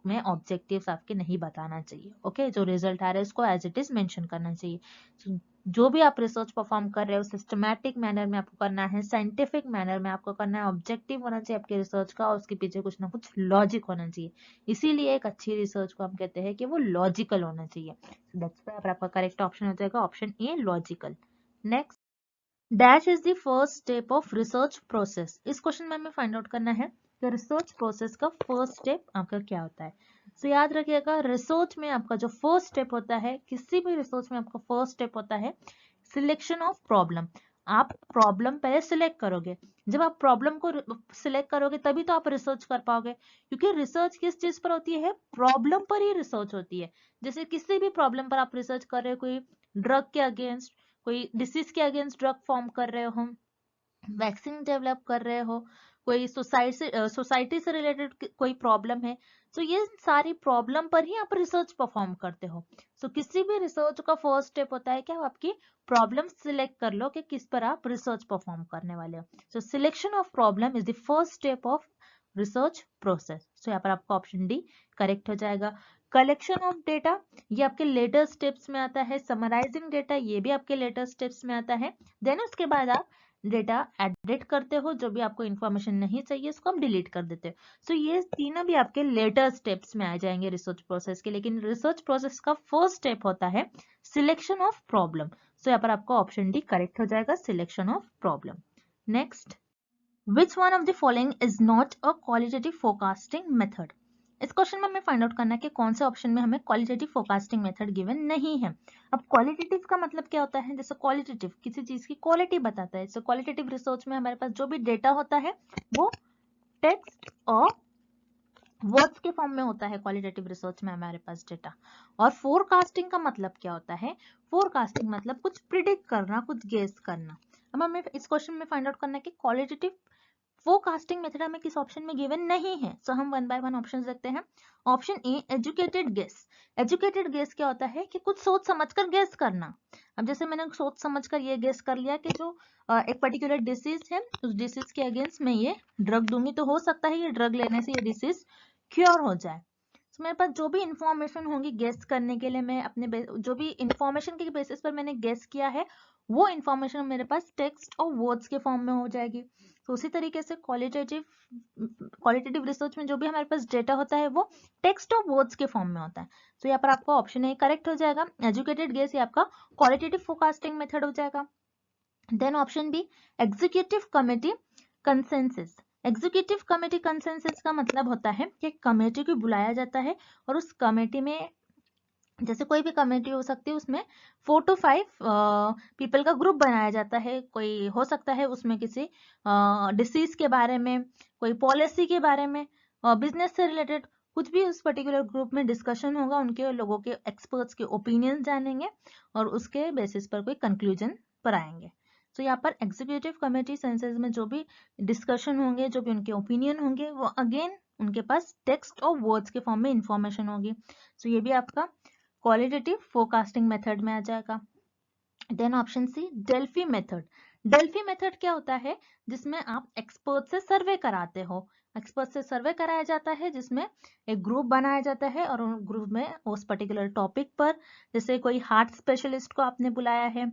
में ऑब्जेक्टिव्स आपके नहीं बताना चाहिए। ओके, जो रिजल्ट आ रहा है उसको एज इट इज मेंशन करना चाहिए। So, जो भी आप रिसर्च परफॉर्म कर रहे हो सिस्टमैटिक मैनर में आपको करना है, साइंटिफिक मैनर में आपको करना है, ऑब्जेक्टिव होना चाहिए आपके रिसर्च का और उसके पीछे कुछ ना कुछ लॉजिक होना चाहिए, इसीलिए एक अच्छी रिसर्च को हम कहते हैं कि वो लॉजिकल होना चाहिए। दैट्स व्हाई आपका करेक्ट ऑप्शन हो जाएगा option A, logical. Next, dash is the first step of research process. इस क्वेश्चन में हमें फाइंड आउट करना है कि रिसर्च प्रोसेस का फर्स्ट स्टेप आपका क्या होता है। तो याद रखिएगा, रिसर्च में आपका जो फर्स्ट स्टेप होता है, किसी भी रिसर्च में आपका फर्स्ट स्टेप होता है सिलेक्शन ऑफ प्रॉब्लम। आप प्रॉब्लम पहले सिलेक्ट करोगे, जब आप प्रॉब्लम को सिलेक्ट करोगे तभी तो आप रिसर्च कर पाओगे, क्योंकि रिसर्च किस चीज पर होती है, प्रॉब्लम पर ही रिसर्च होती है। जैसे किसी भी प्रॉब्लम पर आप रिसर्च कर रहे हो, कोई ड्रग के अगेंस्ट, कोई डिसीज के अगेंस्ट ड्रग फॉर्म कर रहे हो, वैक्सीन डेवलप कर रहे हो, कोई सोसाइटी से रिलेटेड कोई प्रॉब्लम है, तो ये सारी प्रॉब्लम पर ही आप रिसर्च परफॉर्म करते हो। सो किसी भी रिसर्च का फर्स्ट स्टेप होता है कि आप आपकी प्रॉब्लम सिलेक्ट कर लो कि किस पर आप रिसर्च परफॉर्म करने वाले हो। So selection of problem is the first step of research process. So यहाँ पर आपका ऑप्शन डी करेक्ट हो जाएगा। कलेक्शन ऑफ डेटा, ये आपके लेटर स्टेप्स में आता है। समराइजिंग डेटा, ये भी आपके लेटर स्टेप्स में आता है। देन उसके बाद आप डेटा एडिट करते हो, जो भी आपको इंफॉर्मेशन नहीं चाहिए उसको हम डिलीट कर देते हो। सो ये तीनों भी आपके लेटर स्टेप्स में आ जाएंगे रिसर्च प्रोसेस के, लेकिन रिसर्च प्रोसेस का फर्स्ट स्टेप होता है सिलेक्शन ऑफ प्रॉब्लम। सो यहाँ पर आपका ऑप्शन डी करेक्ट हो जाएगा, selection of problem. Next, which one of the following is not a qualitative forecasting method. इस क्वेश्चन में हमें फाइंड आउट करना है कि कौन से ऑप्शन में हमें क्वालिटेटिव फोरकास्टिंग मेथड गिवन नहीं है। अब क्वालिटेटिव का मतलब क्या होता है, जैसे क्वालिटेटिव किसी चीज की क्वालिटी बताता है। सो क्वालिटेटिव रिसर्च में हमारे पास जो भी डेटा होता है वो टेक्स्ट और वर्ड्स के फॉर्म में होता है। क्वालिटेटिव रिसर्च में हमारे पास डेटा। और फोरकास्टिंग का मतलब क्या होता है, फोरकास्टिंग मतलब कुछ प्रिडिक्ट करना, कुछ गेस करना। अब हमें इस क्वेश्चन में फाइंड आउट करना है कि क्वालिटेटिव फोरकास्टिंग मेथड हमें किस ऑप्शन में गिवन नहीं है। सो हम वन बाय वन ऑप्शन देखते हैं। Option A, educated guess. Educated guess क्या होता है कि कुछ सोच समझकर गेस करना। अब जैसे मैंने सोच समझकर ये गेस कर लिया कि जो एक पर्टिकुलर डिसीज है, उस डिसीज के अगेंस्ट मैं ये ड्रग दूंगी तो हो सकता है ये ड्रग लेने से ये डिसीज क्योर हो जाए। तो मेरे पास जो भी इंफॉर्मेशन होंगी गेस करने के लिए, मैं अपने जो भी इंफॉर्मेशन के बेसिस पर मैंने गेस किया है वो इंफॉर्मेशन मेरे पास टेक्स्ट और वर्ड्स के फॉर्म में हो जाएगी। तो उसी तरीके से क्वालिटेटिव रिसर्च में जो भी हमारे पास डेटा होता है वो टेक्स्ट और वर्ड्स के फॉर्म में होता है। तो यहाँ पर आपका ऑप्शन ए करेक्ट हो जाएगा, एजुकेटेड गेस ये आपका क्वालिटेटिव फोरकास्टिंग मेथड हो जाएगा। Then option B, executive committee consensus. Executive committee consensus का मतलब होता है कि कमेटी को बुलाया जाता है और उस कमेटी में, जैसे कोई भी कमेटी हो सकती है, उसमें 4 to 5 पीपल का ग्रुप बनाया जाता है। कोई हो सकता है उसमें किसी डिसीज के बारे में, कोई पॉलिसी के बारे में, बिजनेस से रिलेटेड कुछ भी उस पर्टिकुलर ग्रुप में डिस्कशन होगा, उनके लोगों के एक्सपर्ट्स के ओपिनियन जानेंगे और उसके बेसिस पर कोई कंक्लूजन पर आएंगे। तो यहाँ पर एग्जीक्यूटिव कमेटी सेंसेस में जो भी डिस्कशन होंगे, जो भी उनके ओपिनियन होंगे, वो अगेन उनके पास टेक्स्ट और वर्ड्स के फॉर्म में इंफॉर्मेशन होगी। तो ये भी आपका क्वालिटेटिव फोरकास्टिंग मेथड में आ जाएगा। Then option C, Delphi method. Delphi method क्या होता है, जिसमें आप एक्सपर्ट से सर्वे कराते हो। एक्सपर्ट से सर्वे कराया जाता है जिसमें एक ग्रुप बनाया जाता है और उन ग्रुप में उस पर्टिकुलर टॉपिक पर, जैसे कोई हार्ट स्पेशलिस्ट को आपने बुलाया है,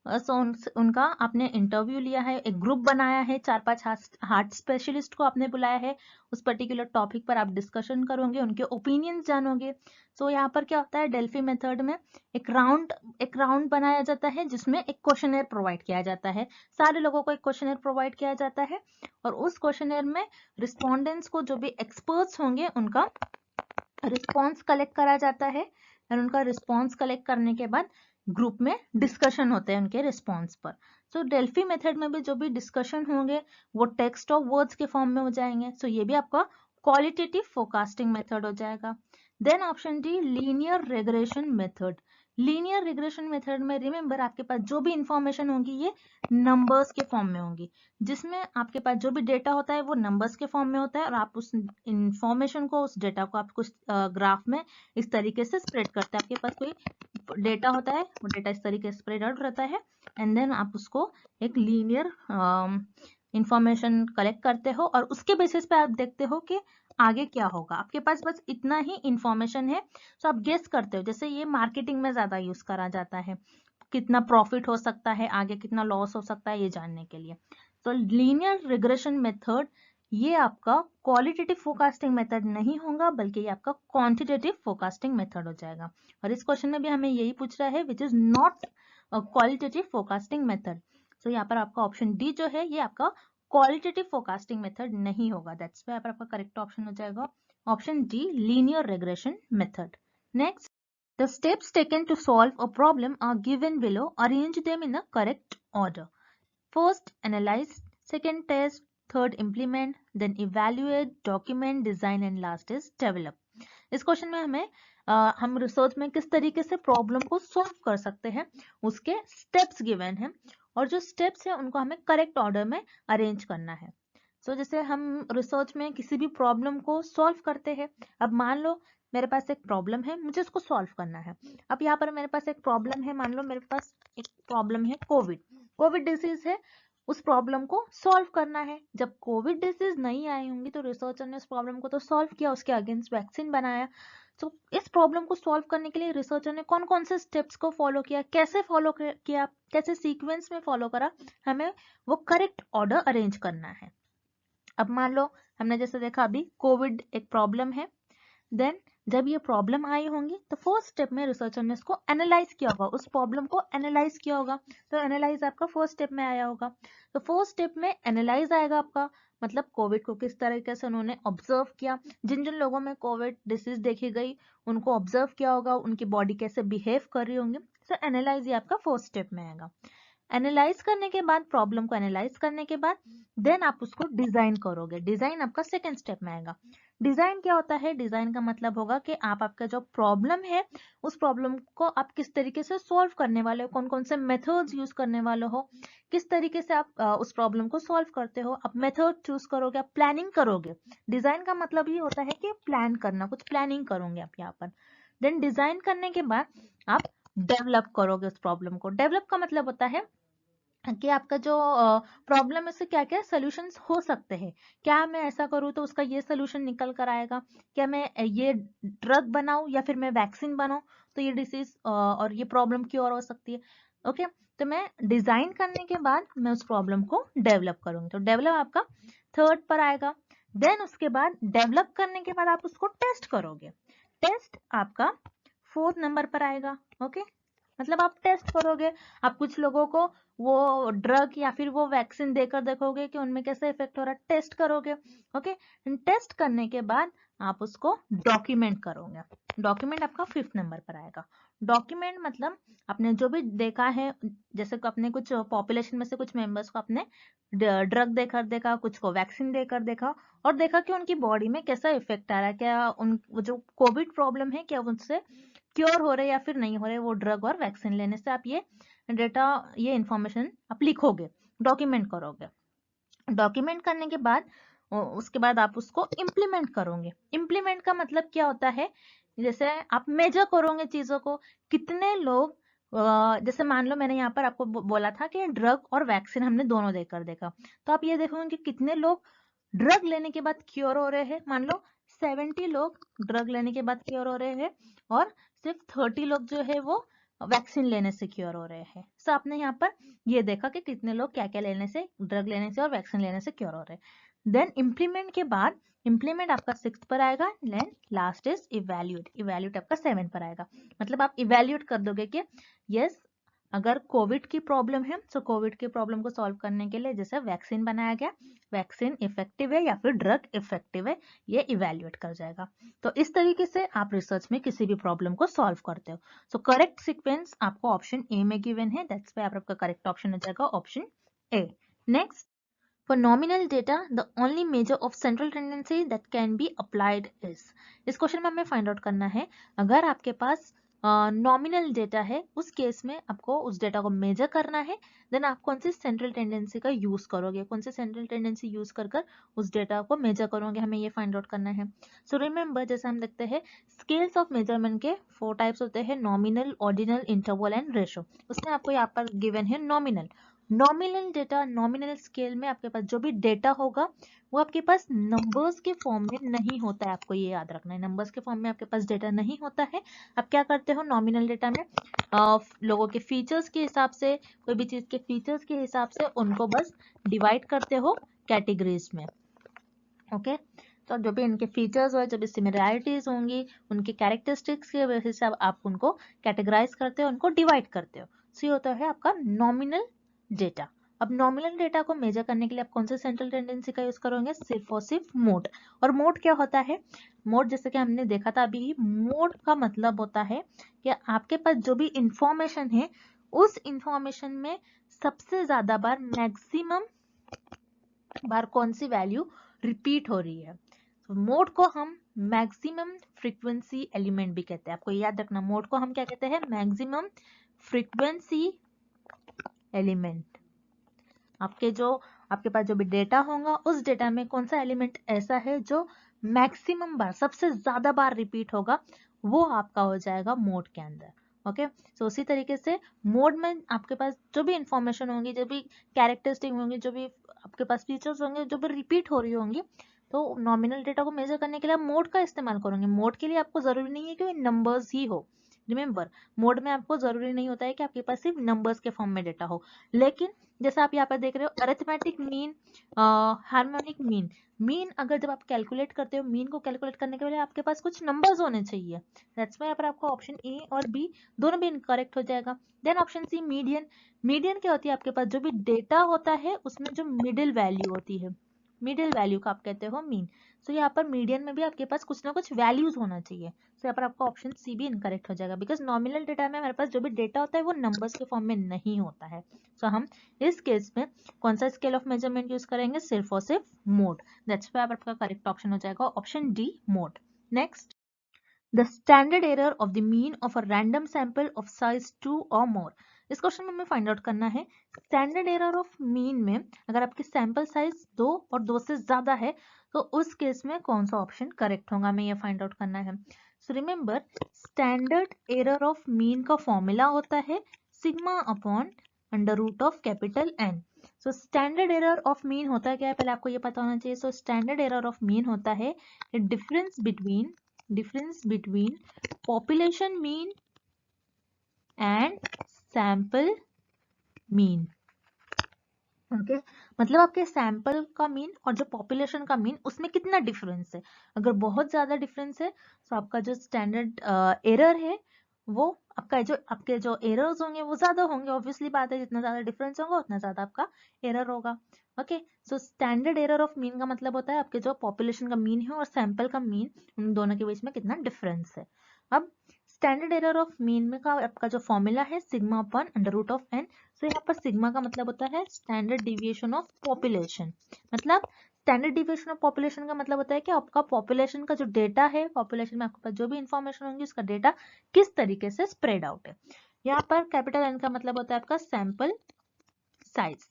सो उनका आपने इंटरव्यू लिया है, एक ग्रुप बनाया है, 4-5 हार्ट स्पेशलिस्ट को आपने बुलाया है, उस पर्टिकुलर टॉपिक पर आप डिस्कशन करोगे, उनके ओपिनियंस जानोगे। सो यहाँ पर क्या होता है, डेल्फी मेथड में एक राउंड बनाया जाता है जिसमें एक क्वेश्चनर प्रोवाइड किया जाता है। सारे लोगों को एक क्वेश्चनर प्रोवाइड किया जाता है और उस क्वेश्चनर में रिस्पोंडेंट्स को, जो भी एक्सपर्ट्स होंगे, उनका रिस्पॉन्स कलेक्ट करा जाता है और उनका रिस्पॉन्स कलेक्ट करने के बाद ग्रुप में डिस्कशन होते हैं उनके रिस्पॉन्स पर। सो डेल्फी मेथड में भी जो भी डिस्कशन होंगे वो टेक्स्ट और वर्ड्स के फॉर्म में हो जाएंगे। सो ये भी आपका क्वालिटेटिव फोरकास्टिंग मेथड हो जाएगा। Then option D, linear regression method. Linear regression method में रिमेंबर आपके पास जो भी इंफॉर्मेशन होगी ये नंबर्स के फॉर्म में होंगी, जिसमें आपके पास जो भी डेटा होता है वो नंबर्स के फॉर्म में होता है और आप उस इंफॉर्मेशन को, उस डेटा को आप कुछ ग्राफ में इस तरीके से स्प्रेड करते हैं। आपके पास कोई डेटा होता है, वो डेटा इस तरीके से स्प्रेड आउट रहता है एंड देन आप उसको एक लीनियर इंफॉर्मेशन कलेक्ट करते हो और उसके बेसिस पे आप देखते हो कि आगे क्या होगा। आपके पास बस इतना ही इंफॉर्मेशन है, तो आप गेस करते हो। जैसे ये मार्केटिंग में ज्यादा यूज करा जाता है, कितना प्रॉफिट हो सकता है, आगे कितना लॉस हो सकता है, ये जानने के लिए। तो लीनियर रिग्रेशन मेथड ये आपका क्वालिटेटिव फोरकास्टिंग मेथड नहीं होगा, बल्कि ये आपका क्वांटिटेटिव फोरकास्टिंग मेथड हो जाएगा। और इस क्वेश्चन में भी हमें यही पूछ रहा है, विच is not qualitative forecasting method. तो यहाँ पर आपका ऑप्शन डी जो है ये आपका क्वालिटेटिव फोरकास्टिंग मेथड नहीं होगा। दैट्स वाई यहाँ पर आपका करेक्ट ऑप्शन हो जाएगा option D linear regression method. Next, the steps taken to solve a problem are given below, arrange them in a correct order. First analyse, second test, third implement, then evaluate, document, design and last is develop. इस क्वेश्चन में हमें हम रिसर्च में किस तरीके से प्रॉब्लम को सॉल्व कर सकते हैं उसके स्टेप्स गिवन हैं, और जो स्टेप्स है उनको हमें करेक्ट ऑर्डर में अरेंज करना है। जैसे हम रिसर्च में किसी भी प्रॉब्लम को सॉल्व करते हैं, अब मान लो मेरे पास एक प्रॉब्लम है, मुझे उसको सॉल्व करना है। अब यहाँ पर मेरे पास एक प्रॉब्लम है, मान लो मेरे पास एक प्रॉब्लम है कोविड डिसीज है, उस प्रॉब्लम को सॉल्व करना है। जब कोविड डिसीज नहीं आई होंगी तो रिसर्चर ने उस प्रॉब्लम को तो सॉल्व किया, उसके अगेंस्ट वैक्सीन बनाया। तो इस प्रॉब्लम को सॉल्व करने के लिए रिसर्चर ने कौन कौन से स्टेप्स को फॉलो किया, कैसे फॉलो किया, कैसे सीक्वेंस में फॉलो करा, हमें वो करेक्ट ऑर्डर अरेंज करना है। अब मान लो हमने जैसे देखा अभी कोविड एक प्रॉब्लम है, देन जब ये प्रॉब्लम आई होंगी तो फर्स्ट स्टेप में रिसर्चर ने इसको एनालाइज किया होगा, उस प्रॉब्लम को एनालाइज किया होगा। तो एनालाइज आपका फर्स्ट स्टेप में आया होगा। तो फर्स्ट स्टेप में एनालाइज आएगा आपका, मतलब कोविड को किस तरीके से उन्होंने ऑब्जर्व किया, जिन जिन लोगों में कोविड डिसीज देखी गई उनको ऑब्जर्व किया होगा, उनकी बॉडी कैसे बिहेव कर रही होंगी। तो एनालाइज ये आपका फर्स्ट स्टेप में आएगा। एनालाइज करने के बाद, प्रॉब्लम को एनालाइज करने के बाद देन आप उसको डिजाइन करोगे, डिजाइन आपका सेकंड स्टेप में आएगा। डिजाइन क्या होता है, डिजाइन का मतलब होगा कि आप आपका जो प्रॉब्लम है उस प्रॉब्लम को आप किस तरीके से सॉल्व करने वाले हो, कौन कौन से मेथड्स यूज करने वाले हो, किस तरीके से आप उस प्रॉब्लम को सॉल्व करते हो, आप मेथड चूज करोगे, आप प्लानिंग करोगे। डिजाइन का मतलब ये होता है कि प्लान करना, कुछ प्लानिंग करोगे आप यहाँ पर। देन डिजाइन करने के बाद आप डेवलप करोगे उस प्रॉब्लम को। डेवलप का मतलब होता है कि आपका जो प्रॉब्लम है उससे क्या क्या सोल्यूशंस हो सकते हैं, क्या मैं ऐसा करूँ तो उसका ये सोल्यूशन निकल कर आएगा, क्या मैं ये ड्रग बनाऊं या फिर मैं वैक्सीन बनाऊं तो ये डिसीज और ये प्रॉब्लम क्योर हो सकती है। ओके, तो मैं डिजाइन करने के बाद मैं उस प्रॉब्लम को डेवलप करूंगी, तो डेवलप आपका थर्ड पर आएगा। देन उसके बाद डेवलप करने के बाद आप उसको टेस्ट करोगे, टेस्ट आपका फोर्थ नंबर पर आएगा। ओके, मतलब आप टेस्ट करोगे, आप कुछ लोगों को वो ड्रग या फिर वो वैक्सीन देकर देखोगे कि उनमें कैसा इफेक्ट हो रहा है, टेस्ट करोगे। ओके, टेस्ट करने के बाद आप उसको डॉक्यूमेंट करोगे, डॉक्यूमेंट आपका फिफ्थ नंबर पर आएगा। डॉक्यूमेंट मतलब आपने जो भी देखा है, जैसे कि अपने कुछ पॉपुलेशन में से कुछ मेंबर्स को आपने ड्रग देकर देखा, कुछ को वैक्सीन देकर देखा, और देखा कि उनकी बॉडी में कैसा इफेक्ट आ रहा है, क्या उन जो कोविड प्रॉब्लम है क्या उनसे क्योर हो रहे या फिर नहीं हो रहे वो ड्रग और वैक्सीन लेने से। आप ये डेटा, ये इंफॉर्मेशन आप लिखोगे, डॉक्यूमेंट करोगे। डॉक्यूमेंट करने के बाद उसके बाद आप उसको इम्प्लीमेंट करोगे। इम्प्लीमेंट का मतलब क्या होता है, जैसे आप मेजर करोगे चीजों को, कितने लोग जैसे मान लो मैंने यहाँ पर आपको बोला था कि ड्रग और वैक्सीन हमने दोनों देकर देखा, तो आप ये देखोगे कि कितने लोग ड्रग लेने के बाद क्योर हो रहे हैं। मान लो 70 लोग ड्रग लेने के बाद क्योर हो रहे हैं और सिर्फ 30 लोग जो है वो वैक्सीन लेने से क्योर हो रहे हैं। सो आपने यहाँ पर ये देखा कि कितने लोग क्या क्या लेने से, ड्रग लेने से और वैक्सीन लेने से क्योर हो रहे हैं। देन इम्प्लीमेंट के बाद, इम्प्लीमेंट आपका 6th पर आएगा, then last is evaluate, evaluate आपका 7 पर आएगा। मतलब आप इवैल्यूएट कर दोगे कि यस, अगर कोविड की प्रॉब्लम है तो कोविड की प्रॉब्लम को सॉल्व करने के लिए जैसे वैक्सीन बनाया गया, वैक्सीन इफेक्टिव है या फिर ड्रग इफेक्टिव है, ये इवैल्यूएट कर जाएगा। तो इस तरीके से आप रिसर्च में किसी भी प्रॉब्लम को सॉल्व करते हो। सो करेक्ट सीक्वेंस आपको ऑप्शन ए में गिवन है, दैट्स व्हाई आपका करेक्ट ऑप्शन हो जाएगा option A. Next, for nominal data, the only measure of central tendency that can be applied is, इस क्वेश्चन में हमें फाइंड आउट करना है अगर आपके पास नॉमिनल डेटा है, उस केस में आपको उस डेटा को मेजर करना है, देन आप कौन सी सेंट्रल टेंडेंसी का यूज करोगे, कौन सी सेंट्रल टेंडेंसी यूज कर कर उस डेटा को मेजर करोगे, हमें ये फाइंड आउट करना है। सो रिमेंबर, जैसे हम देखते हैं स्केल्स ऑफ मेजरमेंट के 4 टाइप्स होते हैं, nominal, ordinal, interval and ratio. उसमें आपको यहाँ पर गिवन है nominal. Nominal data, nominal scale में आपके पास जो भी डेटा होगा वो आपके पास नंबर्स के फॉर्म में नहीं होता है, आपको ये याद रखना है, नंबर्स के फॉर्म में आपके पास डेटा नहीं होता है। आप क्या करते हो नॉमिनल डेटा में, लोगों के फीचर्स के हिसाब से, कोई भी चीज के फीचर्स के हिसाब से उनको बस डिवाइड करते हो कैटेगरीज में। ओके, तो जो भी इनके फीचर्स और जो भी सिमिलरिटीज होंगी, उनके कैरेक्टरिस्टिक्स के बेसिस से आप उनको कैटेगराइज करते हो, उनको डिवाइड करते हो। सो ये होता है आपका नॉमिनल डेटा। अब नॉमिनल डेटा को मेजर करने के लिए आप कौन से सेंट्रल टेंडेंसी का यूज करोगे? सिर्फ और सिर्फ मोड। और मोड क्या होता है? मोड जैसे कि हमने देखा था अभी, मोड का मतलब होता है कि आपके पास जो भी इंफॉर्मेशन है उस इंफॉर्मेशन में सबसे ज्यादा बार, मैक्सिमम बार कौन सी वैल्यू रिपीट हो रही है। तो मोड को हम मैक्सिमम फ्रीक्वेंसी एलिमेंट भी कहते हैं। आपको याद रखना, मोड को हम क्या कहते हैं? Maximum frequency element. आपके पास जो भी डेटा होगा उस डेटा में कौन सा एलिमेंट ऐसा है जो मैक्सिमम बार, सबसे ज्यादा बार रिपीट होगा, वो आपका हो जाएगा मोड के अंदर। ओके, सो उसी तरीके से मोड में आपके पास जो भी इंफॉर्मेशन होंगी, जो भी कैरेक्टरिस्टिक होंगी, जो भी आपके पास फीचर्स होंगे, जो भी रिपीट हो रही होंगी, तो नॉमिनल डेटा को मेजर करने के लिए आप मोड का इस्तेमाल करोगे। मोड के लिए आपको जरूरी नहीं है कि नंबर्स ही हो। रिमेंबर, मोड में आपको जरूरी नहीं होता है कि आपके पास सिर्फ नंबर्स के फॉर्म में डेटा हो। लेकिन जैसे आप यहाँ पर देख रहे हो, arithmetic mean, harmonic mean, mean अगर जब आप कैलकुलेट करते हो, मीन को कैलकुलेट करने के लिए आपके पास कुछ नंबर्स होने चाहिए। दैट्स व्हाई यहाँ पर आपको ऑप्शन ए और बी दोनों भी इनकरेक्ट हो जाएगा। Then option C, median. Median क्या होती है? आपके पास जो भी डेटा होता है उसमें जो मिडिल वैल्यू होती है, मिडिल वैल्यू का आप कहते हो मीन। सो यहाँ पर मीडियन में भी आपके पास कुछ ना कुछ वैल्यूज होना चाहिए। सो यहाँ पर आपका ऑप्शन सी भी इनकरेक्ट हो जाएगा, बिकॉज नॉमिनल डेटा में हमारे पास जो भी डेटा होता है वो नंबर्स के फॉर्म में नहीं होता है। सो हम इस केस में कौन सा स्केल ऑफ मेजरमेंट यूज करेंगे? सिर्फ और सिर्फ मोड। दैट्स व्हाई आपका करेक्ट ऑप्शन हो जाएगा option D, mode. Next, the standard error of the mean of a random sample of size 2 और मोर। इस क्वेश्चन में हमें फाइंड आउट करना है स्टैंडर्ड एरर ऑफ मीन में अगर आपकी सैंपल साइज 2 और 2 से ज्यादा है तो उस केस में कौन सा ऑप्शन करेक्ट होगा, हमें ये फाइंड आउट करना है। So remember, standard error of mean का फॉर्मूला होता है sigma upon under root of capital N. So standard error of mean होता है क्या है, पहले आपको ये पता होना चाहिए। सो स्टैंडर्ड एरर ऑफ मीन होता है difference between population mean and sample mean। Okay, मतलब आपके सैंपल का मीन और जो पॉपुलेशन का मीन उसमें कितना डिफरेंस है। अगर बहुत ज्यादा डिफरेंस है तो आपका जो स्टैंडर्ड एरर है वो आपके जो एरर्स होंगे वो ज्यादा होंगे। ऑब्वियसली बात है, जितना ज्यादा डिफरेंस होगा उतना ज्यादा आपका एरर होगा। Okay, so standard error of mean का मतलब होता है आपके जो पॉपुलेशन का मीन है और सैंपल का मीन, उन दोनों के बीच में कितना डिफरेंस है। अब स्टैंडर्ड एरर ऑफ मीन में का आपका जो फॉर्मूला है sigma upon under root of N. तो यहाँ पर सिग्मा का मतलब होता है स्टैंडर्ड डिविएशन ऑफ पॉपुलेशन। मतलब स्टैंडर्ड डिविएशन ऑफ पॉपुलेशन का मतलब होता है कि आपका पॉपुलेशन का जो डेटा है, पॉपुलेशन में आपके पास जो भी इंफॉर्मेशन होंगी उसका डेटा किस तरीके से स्प्रेड आउट है। यहाँ पर कैपिटल एन का मतलब होता है आपका सैंपल साइज।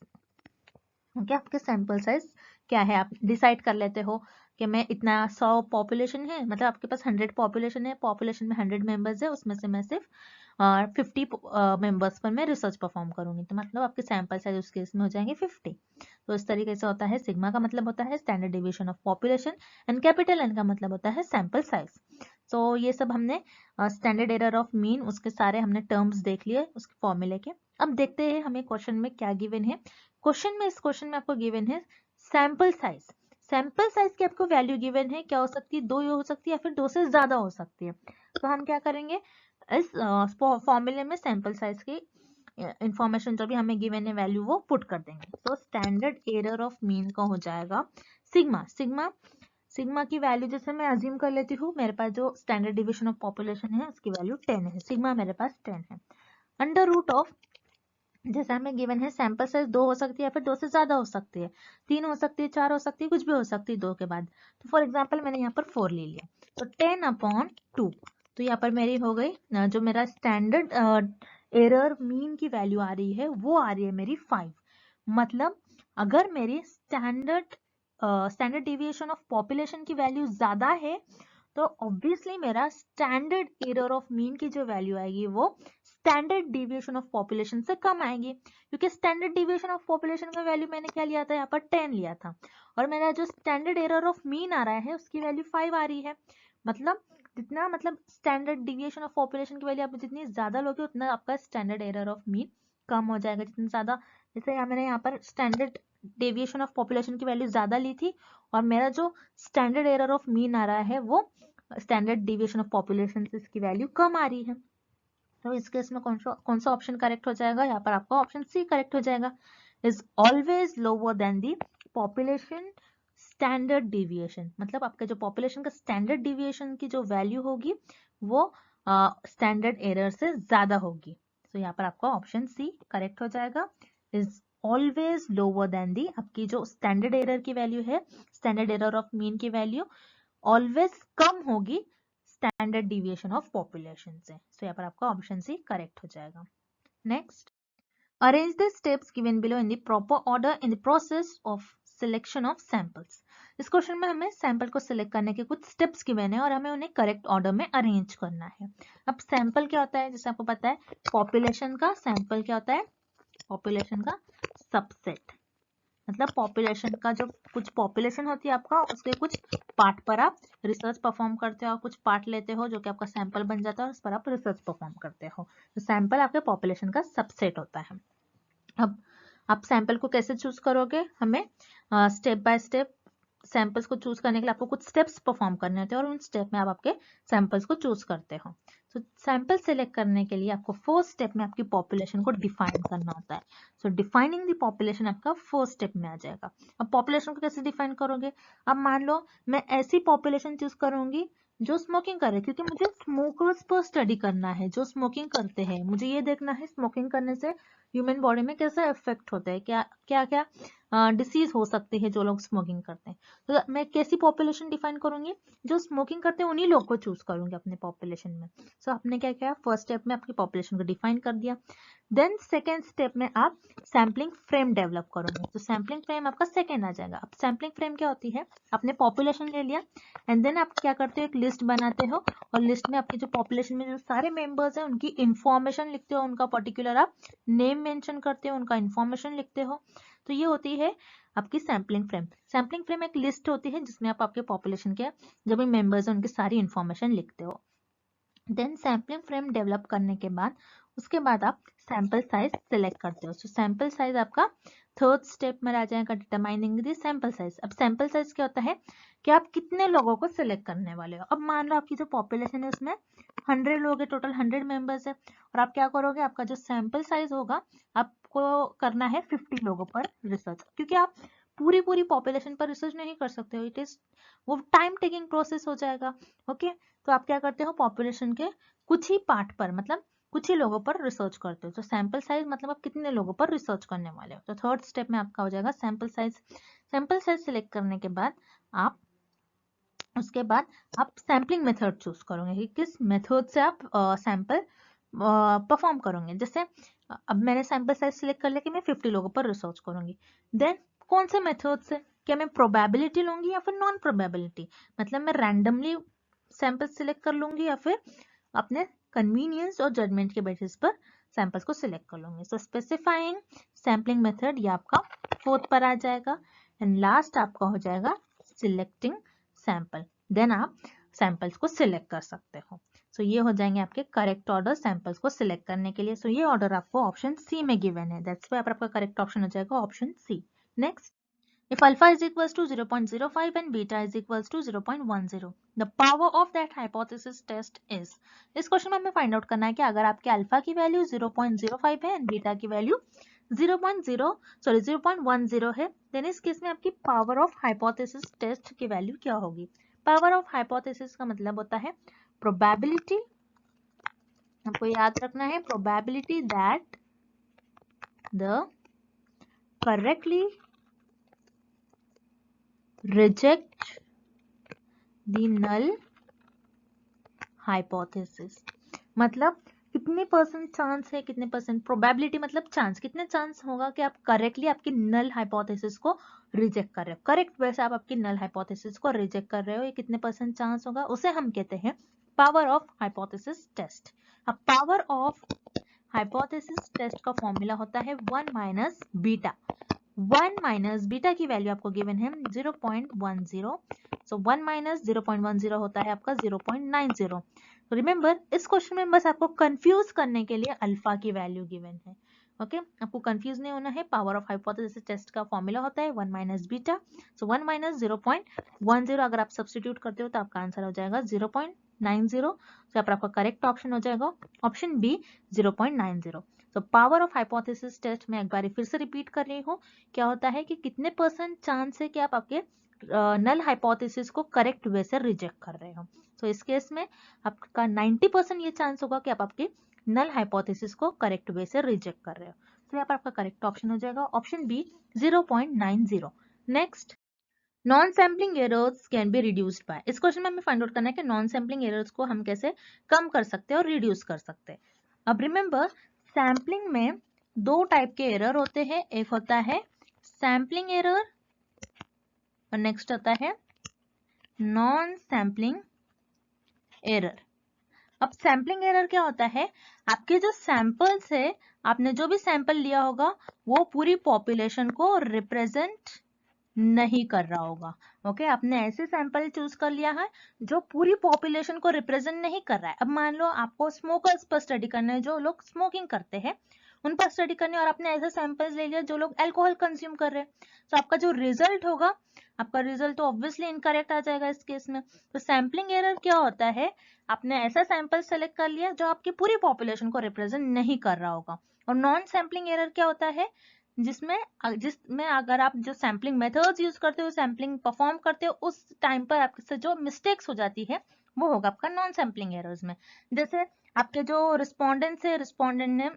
ओके, आपके सैंपल साइज क्या है आप डिसाइड कर लेते हो कि मैं इतना 100 पॉपुलेशन है, मतलब आपके पास 100 पॉपुलेशन है, पॉपुलेशन में 100 मेंबर्स है, उसमें से मैं सिर्फ 50 मेंबर्स पर मैं रिसर्च परफॉर्म करूंगी, तो मतलब आपके सैंपल साइज उस केस में हो जाएंगे 50। तो इस तरीके से होता है। सिग्मा का मतलब होता है standard deviation of population and capital N का मतलब होता है सैंपल साइज। तो ये सब हमने स्टैंडर्ड एरर ऑफ मीन, उसके सारे हमने टर्म्स देख लिए उसके फॉर्मूले के। अब देखते हैं हमें क्वेश्चन में क्या गिवन है। इस क्वेश्चन में आपको गिवन है सैंपल साइज। सैंपल साइज की आपको वैल्यू गिवन है, क्या हो सकती है? 2 हो सकती है या फिर 2 से ज्यादा हो सकती है। तो हम क्या करेंगे, इस फॉर्मूले में सैंपल साइज की इंफॉर्मेशन जो भी हमें गिवन है वैल्यू वो पुट कर देंगे। तो स्टैंडर्ड एरर ऑफ मीन का हो जाएगा सिग्मा की वैल्यू जैसे मैं अज्यूम कर लेती हूँ, मेरे पास जो स्टैंडर्ड डिविजन ऑफ पॉपुलेशन है उसकी वैल्यू 10 है, सिग्मा मेरे पास 10 है। अंडर रूट ऑफ, जैसा हमें गिवन है सैंपल साइज 2 हो सकती है या फिर 2 से ज्यादा हो सकती है, 3 हो सकती है, 4 हो सकती है, कुछ भी हो सकती है 2 के बाद। तो फॉर एग्जांपल मैंने यहाँ पर 4 ले लिया, तो 10 अपॉन 2, तो यहाँ पर मेरी हो गई जो मेरा स्टैंडर्ड एरर मीन की वैल्यू आ रही है वो आ रही है मेरी 5। मतलब अगर मेरी स्टैंडर्ड डिविएशन ऑफ पॉपुलेशन की वैल्यू ज्यादा है तो ऑब्वियसली मेरा स्टैंडर्ड एरर ऑफ मीन की जो वैल्यू आएगी वो स्टैंडर्ड डिविएशन ऑफ पॉपुलेशन से कम आएगी, क्योंकि स्टैंडर्ड डिविएशन ऑफ पॉपुलेशन का वैल्यू मैंने क्या लिया था, यहाँ पर 10 लिया था, और मेरा जो स्टैंडर्ड एरर ऑफ मीन आ रहा है उसकी वैल्यू 5 आ रही है। मतलब स्टैंडर्ड डिविएशन ऑफ पॉपुलेशन की वैल्यू आप जितनी ज्यादा लोगे उतना आपका स्टैंडर्ड एरर ऑफ मीन कम हो जाएगा। जितना ज्यादा, जैसे मैंने यहाँ पर स्टैंडर्ड डेविएशन ऑफ पॉपुलेशन की वैल्यू ज्यादा ली थी और मेरा जो स्टैंडर्ड एरर ऑफ मीन आ रहा है वो स्टैंडर्ड डिविएशन ऑफ पॉपुलेशन से इसकी वैल्यू कम आ रही है। तो इस केस में कौन सा ऑप्शन करेक्ट हो जाएगा, यहाँ पर आपका ऑप्शन सी करेक्ट हो जाएगा। Is always lower than the population standard deviation. मतलब आपका जो पॉपुलेशन का स्टैंडर्ड डिविएशन की जो वैल्यू होगी वो स्टैंडर्ड एरर से ज्यादा होगी। तो यहाँ पर आपका ऑप्शन सी करेक्ट हो जाएगा, इज ऑलवेज लोअर देन दी, आपकी जो स्टैंडर्ड एरर की वैल्यू है, स्टैंडर्ड एरर ऑफ मीन की वैल्यू ऑलवेज कम होगी स्टैंडर्ड डिविएशन ऑफ पॉपुलेशन से। तो यहाँ पर आपका ऑप्शन सी करेक्ट हो जाएगा। Next, arrange the steps given below in the proper order in the process of selection of samples. इस क्वेश्चन में हमें सैंपल को सिलेक्ट करने के कुछ स्टेप्स गिवन है और हमें उन्हें करेक्ट ऑर्डर में अरेंज करना है। अब सैंपल क्या होता है, जैसे आपको पता है पॉपुलेशन का सैंपल क्या होता है, पॉपुलेशन का सबसेट। मतलब पॉपुलेशन का जो कुछ पॉपुलेशन होती है आपका, उसके कुछ पार्ट पर आप रिसर्च परफॉर्म करते हो, कुछ पार्ट लेते हो जो कि आपका सैंपल बन जाता है और उस पर आप रिसर्च परफॉर्म करते हो। तो सैंपल आपके पॉपुलेशन का सबसेट होता है। अब आप सैंपल को कैसे चूज करोगे, हमें स्टेप बाय स्टेप सैंपल्स को चूज करने के लिए आपको कुछ स्टेप्स परफॉर्म करने होते हैं और उन स्टेप में आप आपके सैंपल्स को चूज करते हो। तो सैंपल सेलेक्ट करने के लिए आपको फर्स्ट स्टेप में आपकी पॉपुलेशन को डिफाइन करना होता है। सो डिफाइनिंग द पॉपुलेशन आपका फर्स्ट स्टेप में आ जाएगा। अब पॉपुलेशन को कैसे डिफाइन करोगे, अब मान लो मैं ऐसी पॉपुलेशन चूज करूंगी जो स्मोकिंग करे, क्योंकि मुझे स्मोकर्स पर स्टडी करना है जो स्मोकिंग करते हैं, मुझे ये देखना है स्मोकिंग करने से ह्यूमन बॉडी में कैसा इफेक्ट होता है, क्या क्या क्या डिसीज हो सकती है जो लोग स्मोकिंग करते हैं। तो मैं कैसी पॉपुलेशन डिफाइन करूंगी, जो स्मोकिंग करते हैं उन्हीं लोग को चूज करूंगी अपने पॉपुलेशन में। सो आपने क्या किया, फर्स्ट स्टेप में आपकी पॉपुलेशन को डिफाइन कर दिया। देन सेकेंड स्टेप में आप सैम्पलिंग फ्रेम डेवलप करोगे। तो सैम्पलिंग फ्रेम आपका सेकेंड आ जाएगा। अब सैम्पलिंग फ्रेम क्या होती है, आपने पॉपुलेशन ले लिया एंड देन आप क्या करते हो, एक लिस्ट बनाते हो और लिस्ट में आपकी जो पॉपुलेशन में जो सारे मेंबर्स हैं उनकी इंफॉर्मेशन लिखते हो, उनका पर्टिकुलर आप नेम मेंशन करते हो, उनका इंफॉर्मेशन लिखते हो। तो ये होती है आपकी सैम्पलिंग फ्रेम। सैम्पलिंग फ्रेम एक लिस्ट होती है जिसमें आप आपके पॉपुलेशन के जो भी मेंबर्स हैं उनकी सारी इंफॉर्मेशन लिखते हो। देन सैम्पलिंग फ्रेम डेवलप करने के बाद उसके बाद आप सैंपल साइज सिलेक्ट करते हो। तो सैंपल साइज आपका थर्ड स्टेप में आ जाएगा, डिटरमाइनिंग द सैंपल साइज। अब सैंपल साइज क्या होता है कि आप कितने लोगों को सिलेक्ट करने वाले हो। अब मान लो आपकी जो पॉपुलेशन है उसमें 100 लोग है, टोटल 100 मेंबर्स है, और आप क्या करोगे, आपका जो सैंपल साइज होगा आपको करना है 50 लोगों पर रिसर्च, क्योंकि आप पूरी पूरी पॉपुलेशन पर रिसर्च नहीं कर सकते हो, इट इज वो टाइम टेकिंग प्रोसेस हो जाएगा। ओके, तो आप क्या करते हो, पॉपुलेशन के कुछ ही पार्ट पर, मतलब कुछ ही लोगों पर रिसर्च करते हो। तो सैंपल साइज मतलब आप कितने लोगों पर रिसर्च करने वाले हो। तो थर्ड स्टेप में आपका हो जाएगा sample size. Sample size select करने के बाद आप उसके बाद आप सैम्पलिंग मेथड चूज करोगे कि किस मेथड से आप सैंपल परफॉर्म करोगे। जैसे अब मैंने सैंपल साइज सिलेक्ट कर लिया कि मैं 50 लोगों पर रिसर्च करूंगी। देन कौन से मेथड से, क्या मैं प्रोबेबिलिटी लूंगी या फिर नॉन प्रोबेबिलिटी, मतलब मैं रैंडमली सैंपल सिलेक्ट कर लूंगी या फिर अपने कन्वीनियंस और जजमेंट के बेसिस पर सैंपल्स को सिलेक्ट कर लूंगी। सो स्पेसिफाइंग सैम्पलिंग मेथड ये आपका फोर्थ पर आ जाएगा एंड लास्ट आपका हो जाएगा सिलेक्टिंग सैंपल। देन आप सैंपल्स को सिलेक्ट कर सकते हो। सो ये हो जाएंगे आपके करेक्ट ऑर्डर सैंपल्स को सिलेक्ट करने के लिए। सो ये ऑर्डर आपको ऑप्शन सी में गिवन है, दैट्स व्हाई आपका करेक्ट ऑप्शन हो जाएगा option C. Next, if alpha is equals to 0.05 and beta is equals to 0.10, the power of that hypothesis test is। इस क्वेश्चन में हमें फाइंड आउट करना है कि अगर आपके अल्फा की वैल्यू 0.05 है एंड बीटा की वैल्यू 0.10 है, देन इस केस में आपकी पावर ऑफ हाइपोथेसिस टेस्ट की वैल्यू क्या होगी। पावर ऑफ हाइपोथेसिस का मतलब होता है प्रोबेबिलिटी, आपको याद रखना है, probability that the correctly reject the null hypothesis. मतलब कितने परसेंट चांस है, कितने परसेंट प्रोबेबिलिटी मतलब चांस, कितने चांस होगा कि आप करेक्टली आपकी नल हाइपोथेसिस को रिजेक्ट कर रहे हो, करेक्ट वैसे आप आपकी नल हाइपोथेसिस को रिजेक्ट कर रहे हो, ये कितने परसेंट चांस होगा, उसे हम कहते हैं पावर ऑफ हाइपोथेसिस टेस्ट। अब पावर ऑफ हाइपोथेसिस टेस्ट का फॉर्मूला होता है 1 माइनस बीटा। 1 माइनस बीटा की वैल्यू आपको गिवन है 0.10, सो 1 माइनस 0.10 होता है आपका 0.90। रिमेंबर इस क्वेश्चन में बस आपको कंफ्यूज करने के लिए अल्फा की वैल्यू गिवन है। ओके, आपको कंफ्यूज नहीं होना है। पावर ऑफ हाइपोथेसिस टेस्ट का फॉर्मूला होता है 1 माइनस बीटा, सो 1 माइनस 0.10 अगर आप सब्स्टिट्यूट करते हो तो आपका आंसर हो जाएगा 0.90। तो आपका करेक्ट ऑप्शन हो जाएगा ऑप्शन बी 0.90। तो पावर ऑफ हाइपोथेसिस टेस्ट में एक बार फिर से रिपीट कर रही हूँ, क्या होता है कि कितने % चांस है कि आप आपके नल हाइपोथेसिस को करेक्ट वे से रिजेक्ट कर रहे हो। तो इस केस में आपका 90% ये चांस होगा कि आप आपके नल हाइपोथेसिस को करेक्ट वे से रिजेक्ट कर रहे हो। तो यहाँ पर आपका करेक्ट ऑप्शन हो जाएगा option B 0.90। Next, non sampling errors can be reduced by. इस क्वेश्चन में हमें फाइंड आउट करना है कि नॉन सैम्पलिंग एरर्स को हम कैसे कम कर सकते हैं और रिड्यूस कर सकते हैं। अब रिमेंबर, सैम्पलिंग में दो टाइप के एरर होते हैं, एक होता है सैम्पलिंग एरर और नेक्स्ट होता है नॉन सैम्पलिंग एरर। अब सैम्पलिंग एरर क्या होता है, आपके जो सैंपल्स है, आपने जो भी सैंपल लिया होगा वो पूरी पॉपुलेशन को रिप्रेजेंट नहीं कर रहा होगा। ओके, आपने ऐसे सैंपल चूज कर लिया है जो पूरी पॉपुलेशन को रिप्रेजेंट नहीं कर रहा है। अब मान लो आपको स्मोकर्स पर स्टडी करना है, जो लोग स्मोकिंग करते हैं उन पर स्टडी करनी है, और आपने ऐसे सैंपल्स ले लिया जो लोग अल्कोहल कंज्यूम कर रहे हैं, तो आपका जो रिजल्ट होगा, आपका रिजल्ट तो ऑब्वियसली इनकरेक्ट आ जाएगा इस केस में। तो सैम्पलिंग एरर क्या होता है, आपने ऐसा सैंपल सेलेक्ट कर लिया जो आपकी पूरी पॉपुलेशन को रिप्रेजेंट नहीं कर रहा होगा। और नॉन सैम्पलिंग एरर क्या होता है, जिसमें अगर आप जो सैम्पलिंग मेथड्स यूज करते हो, सैम्पलिंग परफॉर्म करते हो, उस टाइम पर आपसे जो मिस्टेक्स हो जाती है वो होगा आपका नॉन सैम्पलिंग एरर्स में। जैसे आपके जो रिस्पोंडेंट है, रिस्पोंडेंट ने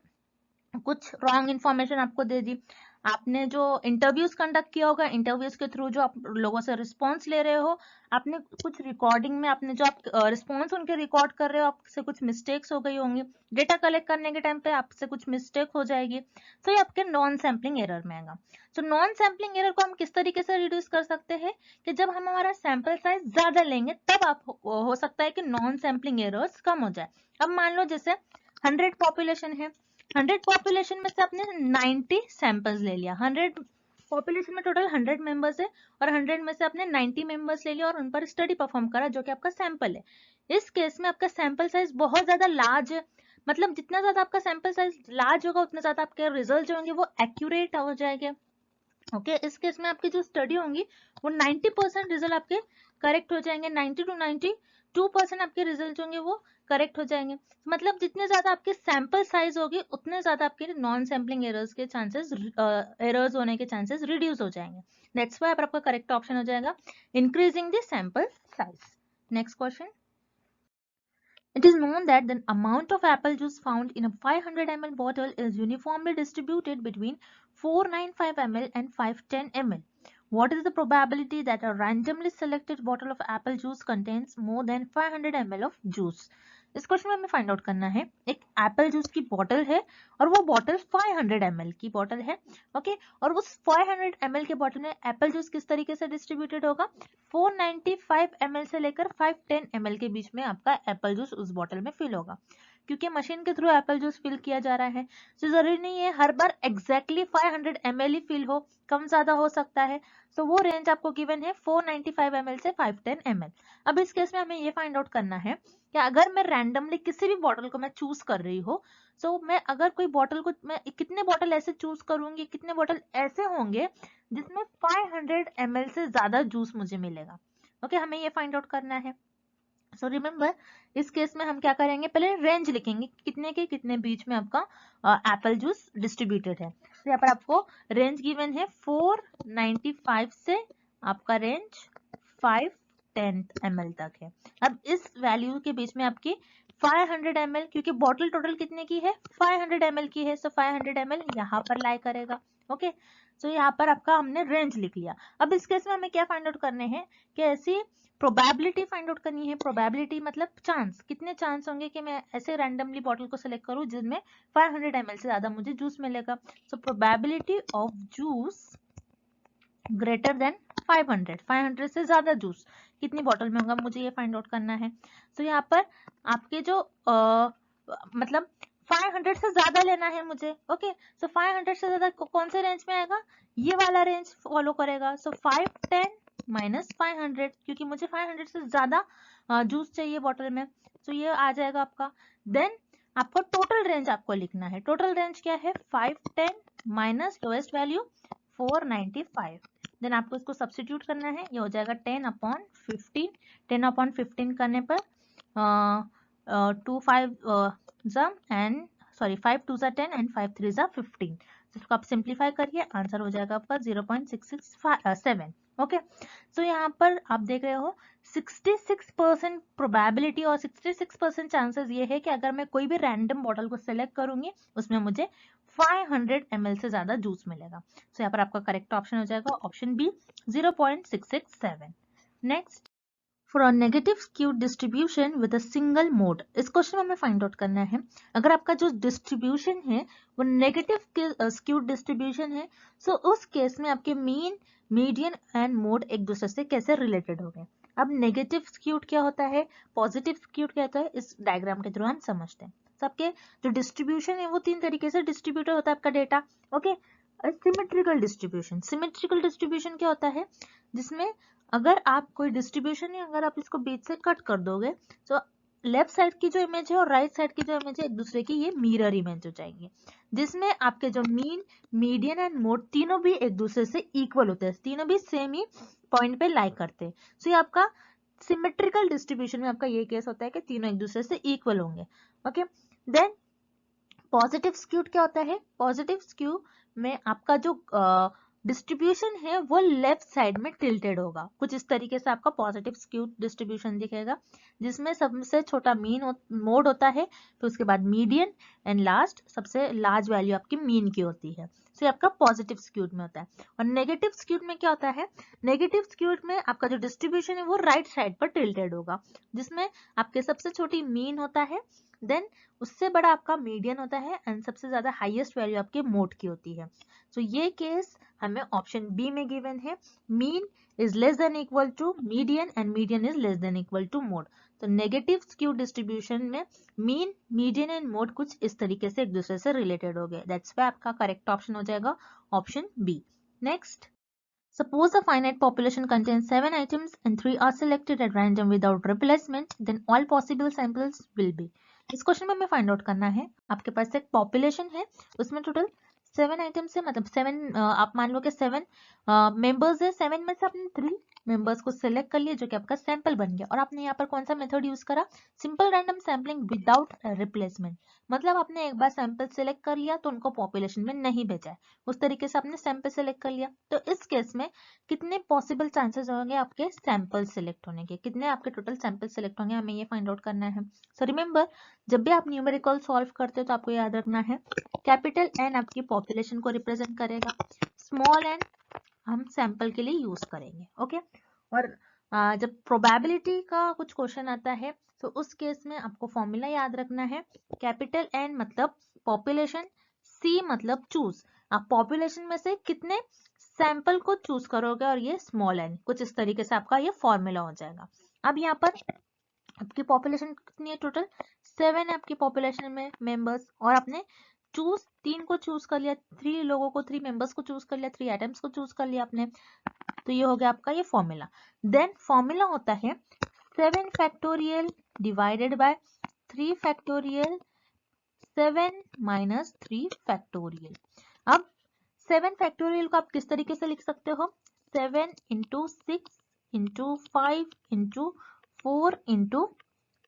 कुछ रॉन्ग इन्फॉर्मेशन आपको दे दी, आपने जो इंटरव्यूज कंडक्ट किया होगा, इंटरव्यूज के थ्रू जो आप लोगों से रिस्पॉन्स ले रहे हो, आपने कुछ रिकॉर्डिंग में आपने जो आप रिस्पॉन्स उनके रिकॉर्ड कर रहे हो, आपसे कुछ मिस्टेक्स हो गई होंगी, डेटा कलेक्ट करने के टाइम पे आपसे कुछ मिस्टेक हो जाएगी, तो ये आपके नॉन सैम्पलिंग एरर में आएगा। तो नॉन सैम्पलिंग एरर को हम किस तरीके से रिड्यूस कर सकते हैं कि जब हम हमारा सैंपल साइज ज्यादा लेंगे तब आप हो सकता है कि नॉन सैम्पलिंग एरर्स कम हो जाए। अब मान लो जैसे 100 पॉपुलेशन है, 100 पॉपुलेशन में से आपने 90 सैंपल्स ले लिया, 100 पॉपुलेशन में टोटल 100 मेंबर्स है और 100 में से आपने 90 मेंबर्स ले लिया और उन पर स्टडी परफॉर्म करा जो कि आपका सैंपल है। इस केस में आपका सैंपल साइज बहुत ज्यादा लार्ज है, मतलब जितना ज्यादा आपका सैंपल साइज लार्ज होगा उतना ज्यादा आपके रिजल्ट जो होंगे वो एक्यूरेट हो जाएंगे। ओके, इस केस में आपकी जो स्टडी होंगी वो 90% रिजल्ट आपके करेक्ट हो जाएंगे, 90 to 92% आपके रिजल्ट होंगे वो करेक्ट हो जाएंगे। मतलब जितने ज्यादा आपके सैंपल साइज होगी उतने ज्यादा आपके नॉन सैम्पलिंग एरर्स के चांसेस, एरर्स होने के चांसेस रिड्यूस हो जाएंगे। दैट्स व्हाई आपका करेक्ट ऑप्शन हो जाएगा increasing the sample size. Next question, it is known that the amount of apple juice found in a 500 ml bottle is uniformly distributed between 495 ml and 510 ml. What is the probability that a randomly selected bottle of apple juice contains more than 500 ml of juice? इस क्वेश्चन में हमें फाइंड आउट करना है, एक एप्पल जूस की बॉटल है और वो बॉटल 500 ml की बॉटल है। ओके, और उस 500 ml के बॉटल में एप्पल जूस किस तरीके से डिस्ट्रीब्यूटेड होगा, 495 ml से लेकर 510 ml के बीच में आपका एप्पल जूस उस बॉटल में फिल होगा। क्योंकि मशीन के थ्रू एप्पल जूस फिल किया जा रहा है तो जरूरी नहीं है हर बार एग्जैक्टली 500 ml ही फिल हो, कम ज्यादा हो सकता है। तो वो रेंज आपको गिवन है 495 ml से 510 ml। अब इस केस में हमें ये फाइंड आउट करना है कि अगर मैं रैंडमली किसी भी बॉटल को मैं चूज कर रही हूँ, तो मैं अगर कोई बॉटल को, मैं कितने बॉटल ऐसे चूज करूंगी, कितने बॉटल ऐसे होंगे जिसमें 500 ml से ज्यादा जूस मुझे मिलेगा। ओके, हमें ये फाइंड आउट करना है। सो रिमेंबर, इस केस में हम क्या करेंगे, पहले रेंज लिखेंगे कितने के कितने बीच में आपका एप्पल जूस डिस्ट्रीब्यूटेड है। तो यहाँ पर आपको रेंज गिवन है 495 से आपका रेंज 510 ml तक है। अब इस वैल्यू के बीच में आपकी 500 ml, क्योंकि बॉटल टोटल कितने की है, 500 ml की है, सो 500 ml यहाँ पर लाई करेगा। ओके, तो यहाँ पर आपका हमने रेंज लिख लिया। अब इस केस में हमें क्या फाइंड आउट करने हैं कि ऐसी प्रोबेबिलिटी फाइंड आउट करनी है। प्रोबेबिलिटी मतलब चांस, कितने चांस होंगे कि मैं ऐसे रैंडमली बॉटल को सिलेक्ट करूं जिसमें 500 ml से ज्यादा मुझे जूस मिलेगा। So probability of juice greater than 500 से ज्यादा जूस कितनी बॉटल में होगा, मुझे ये फाइंड आउट करना है। तो यहाँ पर आपके जो मतलब 500 से ज्यादा लेना है मुझे। ओके, सो 500 से ज्यादा कौन से रेंज में आएगा, ये वाला रेंज फॉलो करेगा। सो 510 माइनस 500, क्योंकि मुझे 500 से ज्यादा जूस चाहिए बॉटल में, तो ये आ जाएगा आपका। देन आपको टोटल रेंज आपको लिखना है। टोटल रेंज क्या है, 510 माइनस लोएस्ट वैल्यू 495। देन आपको इसको सब्स्टिट्यूट करना है, ये हो जाएगा 10/15। 10/15 करने पर 2 5 एंड सॉरी 5 2 ज़ा 10 एंड 5 3 ज़ा 15। इसको आप सिंप्लीफाई करिए, आंसर हो जाएगा आपका 0.667। ओके, सो यहाँ पर आप देख रहे हो 66% प्रोबेबिलिटी और 66% चांसेस ये है कि अगर मैं कोई भी रैंडम बॉटल को सिलेक्ट करूंगी उसमें मुझे 500 ml से ज्यादा जूस मिलेगा। सो यहाँ पर आपका करेक्ट ऑप्शन हो जाएगा option B 0.667। Next, for a negative skewed distribution with a single mode, इस क्वेश्चन में हमें फाइंड आउट करना है अगर आपका जो डिस्ट्रीब्यूशन है वो नेगेटिव स्क्यूड डिस्ट्रीब्यूशन है, सो उस केस में आपके मीन, मीडियन एंड मोड एक दूसरे से कैसे रिलेटेड हो गए। अब नेगेटिव स्क्यूड क्या होता है, पॉजिटिव स्क्यूड क्या होता है, इस डायग्राम के थ्रू हम समझते हैं। सबके जो डिस्ट्रीब्यूशन है वो 3 तरीके से डिस्ट्रीब्यूट होता है आपका data. Okay, symmetrical distribution, symmetrical distribution क्या होता है, जिसमें अगर आप कोई डिस्ट्रीब्यूशन है, अगर आप इसको बीच से कट कर दोगे तो लेफ्ट साइड की जो इमेज है और राइट साइड की जो इमेज है एक दूसरे की ये मिरर इमेज हो जाएंगे, जिसमें आपके जो मीन, मीडियन एंड मोड तीनों भी एक दूसरे से इक्वल होते हैं, तीनों भी सेम ही पॉइंट पे लाई करते हैं। सो ये आपका सिमेट्रिकल डिस्ट्रीब्यूशन में आपका ये केस होता है कि तीनों एक दूसरे से इक्वल होंगे। ओके, देन पॉजिटिव स्क्यूड क्या होता है, पॉजिटिव स्क्यू में आपका जो डिस्ट्रीब्यूशन है वो लेफ्ट साइड में टिल्टेड होगा, कुछ इस तरीके से आपका पॉजिटिव स्क्यूड डिस्ट्रीब्यूशन दिखेगा, जिसमें सबसे छोटा मीन मोड होता है, फिर उसके बाद मीडियन एंड लास्ट सबसे लार्ज वैल्यू आपकी मीन की होती है। तो ये आपका पॉजिटिव स्क्यूड में होता है। और नेगेटिव स्क्यूड में क्या होता है, नेगेटिव स्क्यूड में आपका जो डिस्ट्रीब्यूशन है वो राइट साइड पर टिल्टेड होगा, जिसमें आपके सबसे छोटी मीन होता है, देन उससे बड़ा आपका मीडियन होता है एंड सबसे ज्यादा हाईएस्ट वैल्यू आपके मोड की होती है। तो ये केस हमें ऑप्शन बी में गिवन है, mean is less than equal to median and median is less than equal to mode. तो नेगेटिव स्क्यू डिस्ट्रीब्यूशन में मीन, मीडियन एंड मोड कुछ इस तरीके से एक दूसरे से रिलेटेड हो गए, दैट्स व्हाई आपका करेक्ट ऑप्शन हो जाएगा option B. Next, suppose a finite population contains 7 items and 3 are selected at random without replacement, then all possible samples will be। इस क्वेश्चन में हमें फाइंड आउट करना है, आपके पास एक पॉपुलेशन है, उसमें टोटल 7 आइटम्स है, मतलब 7 आप मान लो कि 7 मेंबर्स है, 7 में से आपने 3 मेंबर्स को सिलेक्ट कर लिया जो कि आपका सैंपल बन गया। और आपने यहाँ पर कौन सा मेथड यूज करा, simple random sampling without replacement, मतलब आपने एक बार सैंपल सिलेक्ट कर लिया तो उनको पॉपुलेशन में नहीं भेजा है, उस तरीके से आपने सैंपल सिलेक्ट कर लिया। तो इस केस में कितने पॉसिबल चांसेस होंगे आपके सैंपल सिलेक्ट होने के, कितने आपके टोटल सैंपल सिलेक्ट होंगे, हमें ये फाइंड आउट करना है। सो रिमेंबर, जब भी आप न्यूमेरिकल सॉल्व करते हो तो आपको याद रखना है कैपिटल एन आपकी पॉपुलेशन को रिप्रेजेंट करेगा, स्मॉल एन हम सैंपल के लिए यूज करेंगे। ओके, और जब प्रोबेबिलिटी का कुछ क्वेश्चन आता है तो उस केस में आपको फॉर्मूला याद रखना है, कैपिटल एन मतलब पॉपुलेशन, सी मतलब चूज, आप पॉपुलेशन में से कितने सैंपल को चूज करोगे, और ये स्मॉल एन, कुछ इस तरीके से आपका ये फॉर्मूला हो जाएगा। अब यहाँ पर आपकी पॉपुलेशन कितनी है, टोटल 7 है आपकी पॉपुलेशन में मेंबर्स, और आपने चूज 3 को चूज कर लिया, 3 लोगों को, 3 मेंबर्स को चूज कर लिया, 3 आइटम्स को चूज कर लिया आपने, तो ये हो गया आपका ये फॉर्मूला। देन फॉर्मूला होता है 7 factorial divided by 3 factorial 7 minus 3 factorial. अब 7 फैक्टोरियल को आप किस तरीके से लिख सकते हो, 7 into 6 into 5 into 4 into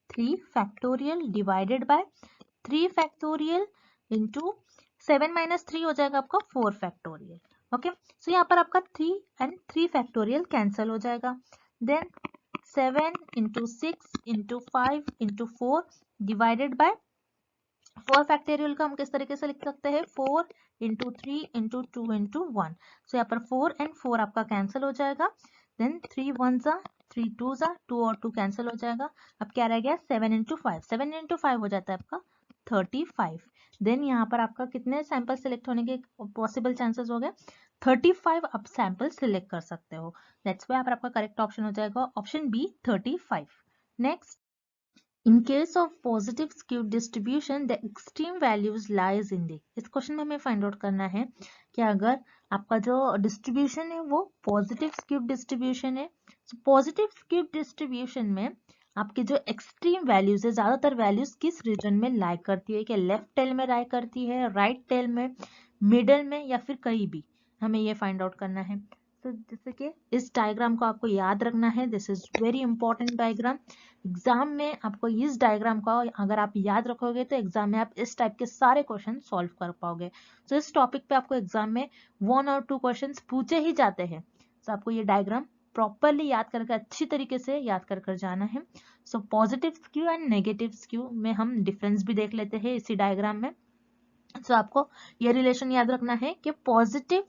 3 factorial divided by 3 factorial into 7 minus 3 हो जाएगा आपका 4 फैक्टोरियल। ओके, सो यहाँ पर आपका 3 एंड 3 फैक्टोरियल कैंसिल हो जाएगा। Then 7 into 6 into 5 into 4 divided by 4 factorial का हम किस तरीके से लिख सकते हैं, 4 इंटू 3 इंटू 2 इंटू 1। सो यहाँ पर 4 एंड 4 आपका कैंसिल हो जाएगा, देन 3 1 जा 3 2 जा 2 और 2 कैंसिल हो जाएगा। अब क्या रह गया, 7 इंटू 5, 7 इंटू 5 हो जाता है आपका 35। देन यहाँ पर आपका कितने सैंपल सिलेक्ट होने के पॉसिबल चांसेस हो गए, 35 आप सैंपल सिलेक्ट कर सकते हो, दैट्स व्हाई यहाँ पर आपका करेक्ट ऑप्शन हो जाएगा option B 35। Next, in case of positive skewed distribution the extreme values lies in the, इस क्वेश्चन में हमें फाइंड आउट करना है कि अगर आपका जो डिस्ट्रीब्यूशन है वो पॉजिटिव स्क्यूड डिस्ट्रीब्यूशन है, पॉजिटिव स्क्यूड डिस्ट्रीब्यूशन में आपकी जो एक्सट्रीम वैल्यूज है, ज्यादातर वैल्यूज किस रीजन में लाई करती है, कि लेफ्ट टेल में लाई करती है, राइट टेल में, मिडल में, या फिर कहीं भी, हमें ये फाइंड आउट करना है। तो जैसे कि इस डायग्राम को आपको याद रखना है, this is very important diagram, exam में आपको इस डायग्राम का अगर आप याद रखोगे तो एग्जाम में आप इस टाइप के सारे क्वेश्चन सॉल्व कर पाओगे। तो इस टॉपिक पे आपको एग्जाम में 1 और 2 क्वेश्चन पूछे ही जाते हैं। तो आपको ये डायग्राम प्रॉपरली याद करके अच्छी तरीके से याद कर जाना है। So positive skew and negative skew में हम डिफरेंस भी देख लेते हैं इसी डायग्राम में। सो आपको ये रिलेशन याद रखना है कि पॉजिटिव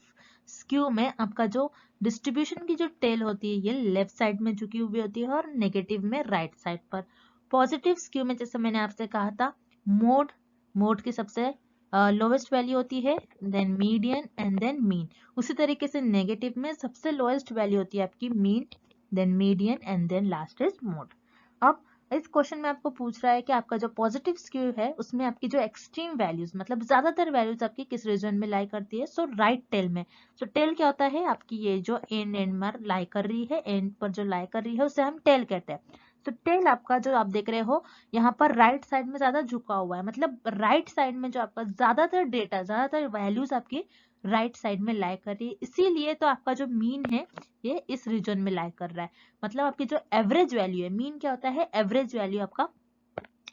स्क्यू में आपका जो डिस्ट्रीब्यूशन की जो टेल होती है ये लेफ्ट साइड में झुकी हुई होती है और नेगेटिव में राइट साइड पर। पॉजिटिव स्क्यू में जैसे मैंने आपसे कहा था मोड की सबसे लोवेस्ट वैल्यू होती है, then median and then mean. उसी तरीके से नेगेटिव में सबसे लोएस्ट वैल्यू होती है आपकी mean, then median and then last is mode. अब इस क्वेश्चन में आपको पूछ रहा है कि आपका जो पॉजिटिव स्क्यू है उसमें आपकी जो एक्सट्रीम वैल्यूज मतलब ज्यादातर वैल्यूज आपकी किस रीजन में लाई करती है। सो राइट टेल में। सो टेल क्या होता है, आपकी ये जो एंड पर लाई कर रही है, एंड पर जो लाई कर रही है उसे हम टेल कहते हैं। तो टेल आपका जो आप देख रहे हो यहाँ पर राइट साइड में ज्यादा झुका हुआ है, मतलब राइट साइड में जो आपका ज्यादातर डेटा ज्यादातर वैल्यूज आपकी राइट साइड में लाई कर रही है, इसीलिए तो आपका जो मीन है ये इस रीजन में लाई कर रहा है। मतलब आपकी जो एवरेज वैल्यू है, मीन क्या होता है, एवरेज वैल्यू आपका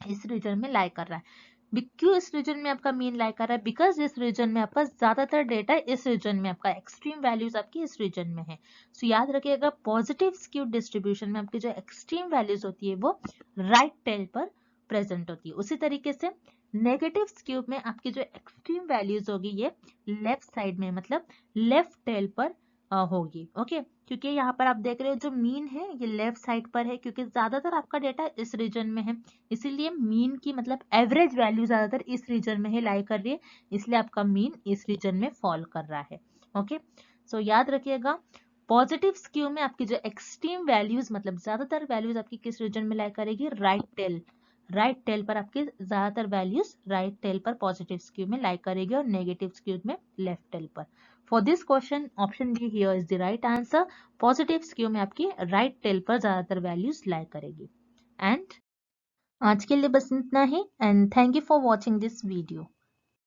इस रीजन में लाई कर रहा है। क्यों इस रीजन में आपका मीन लाई कर रहा है, बिकॉज इस रीजन में आपका ज्यादातर डेटा इस रीजन में आपका एक्सट्रीम वैल्यूज आपकी इस रीजन में है। सो याद रखिएगा पॉजिटिव स्क्यू डिस्ट्रीब्यूशन में आपकी जो एक्सट्रीम वैल्यूज होती है वो राइट टेल पर प्रेजेंट होती है। उसी तरीके से नेगेटिव स्क्यू में आपकी जो एक्सट्रीम वैल्यूज होगी ये लेफ्ट साइड में मतलब लेफ्ट टेल पर होगी। ओके, क्योंकि यहाँ पर आप देख रहे हो जो मीन है ये लेफ्ट साइड पर है, क्योंकि ज्यादातर आपका डेटा इस रीजन में है, इसीलिए मीन की मतलब एवरेज वैल्यू ज्यादातर इस रीजन में ही लाई कर रही है, इसलिए आपका मीन इस रीजन में फॉल कर रहा है। ओके, सो याद रखिएगा पॉजिटिव स्क्यू में आपकी जो एक्सट्रीम वैल्यूज मतलब ज्यादातर वैल्यूज आपकी किस रीजन में लाई करेगी, राइट टेल पर आपकी ज्यादातर वैल्यूज राइट टेल पर पॉजिटिव स्क्यू में लाई करेगी और नेगेटिव स्क्यू में लेफ्ट टेल पर। For this question option D here is the right answer. Positive skew में आपकी राइट टेल पर ज्यादातर वैल्यूज लाई करेगी। एंड आज के लिए बस इतना ही, and thank you for watching this video.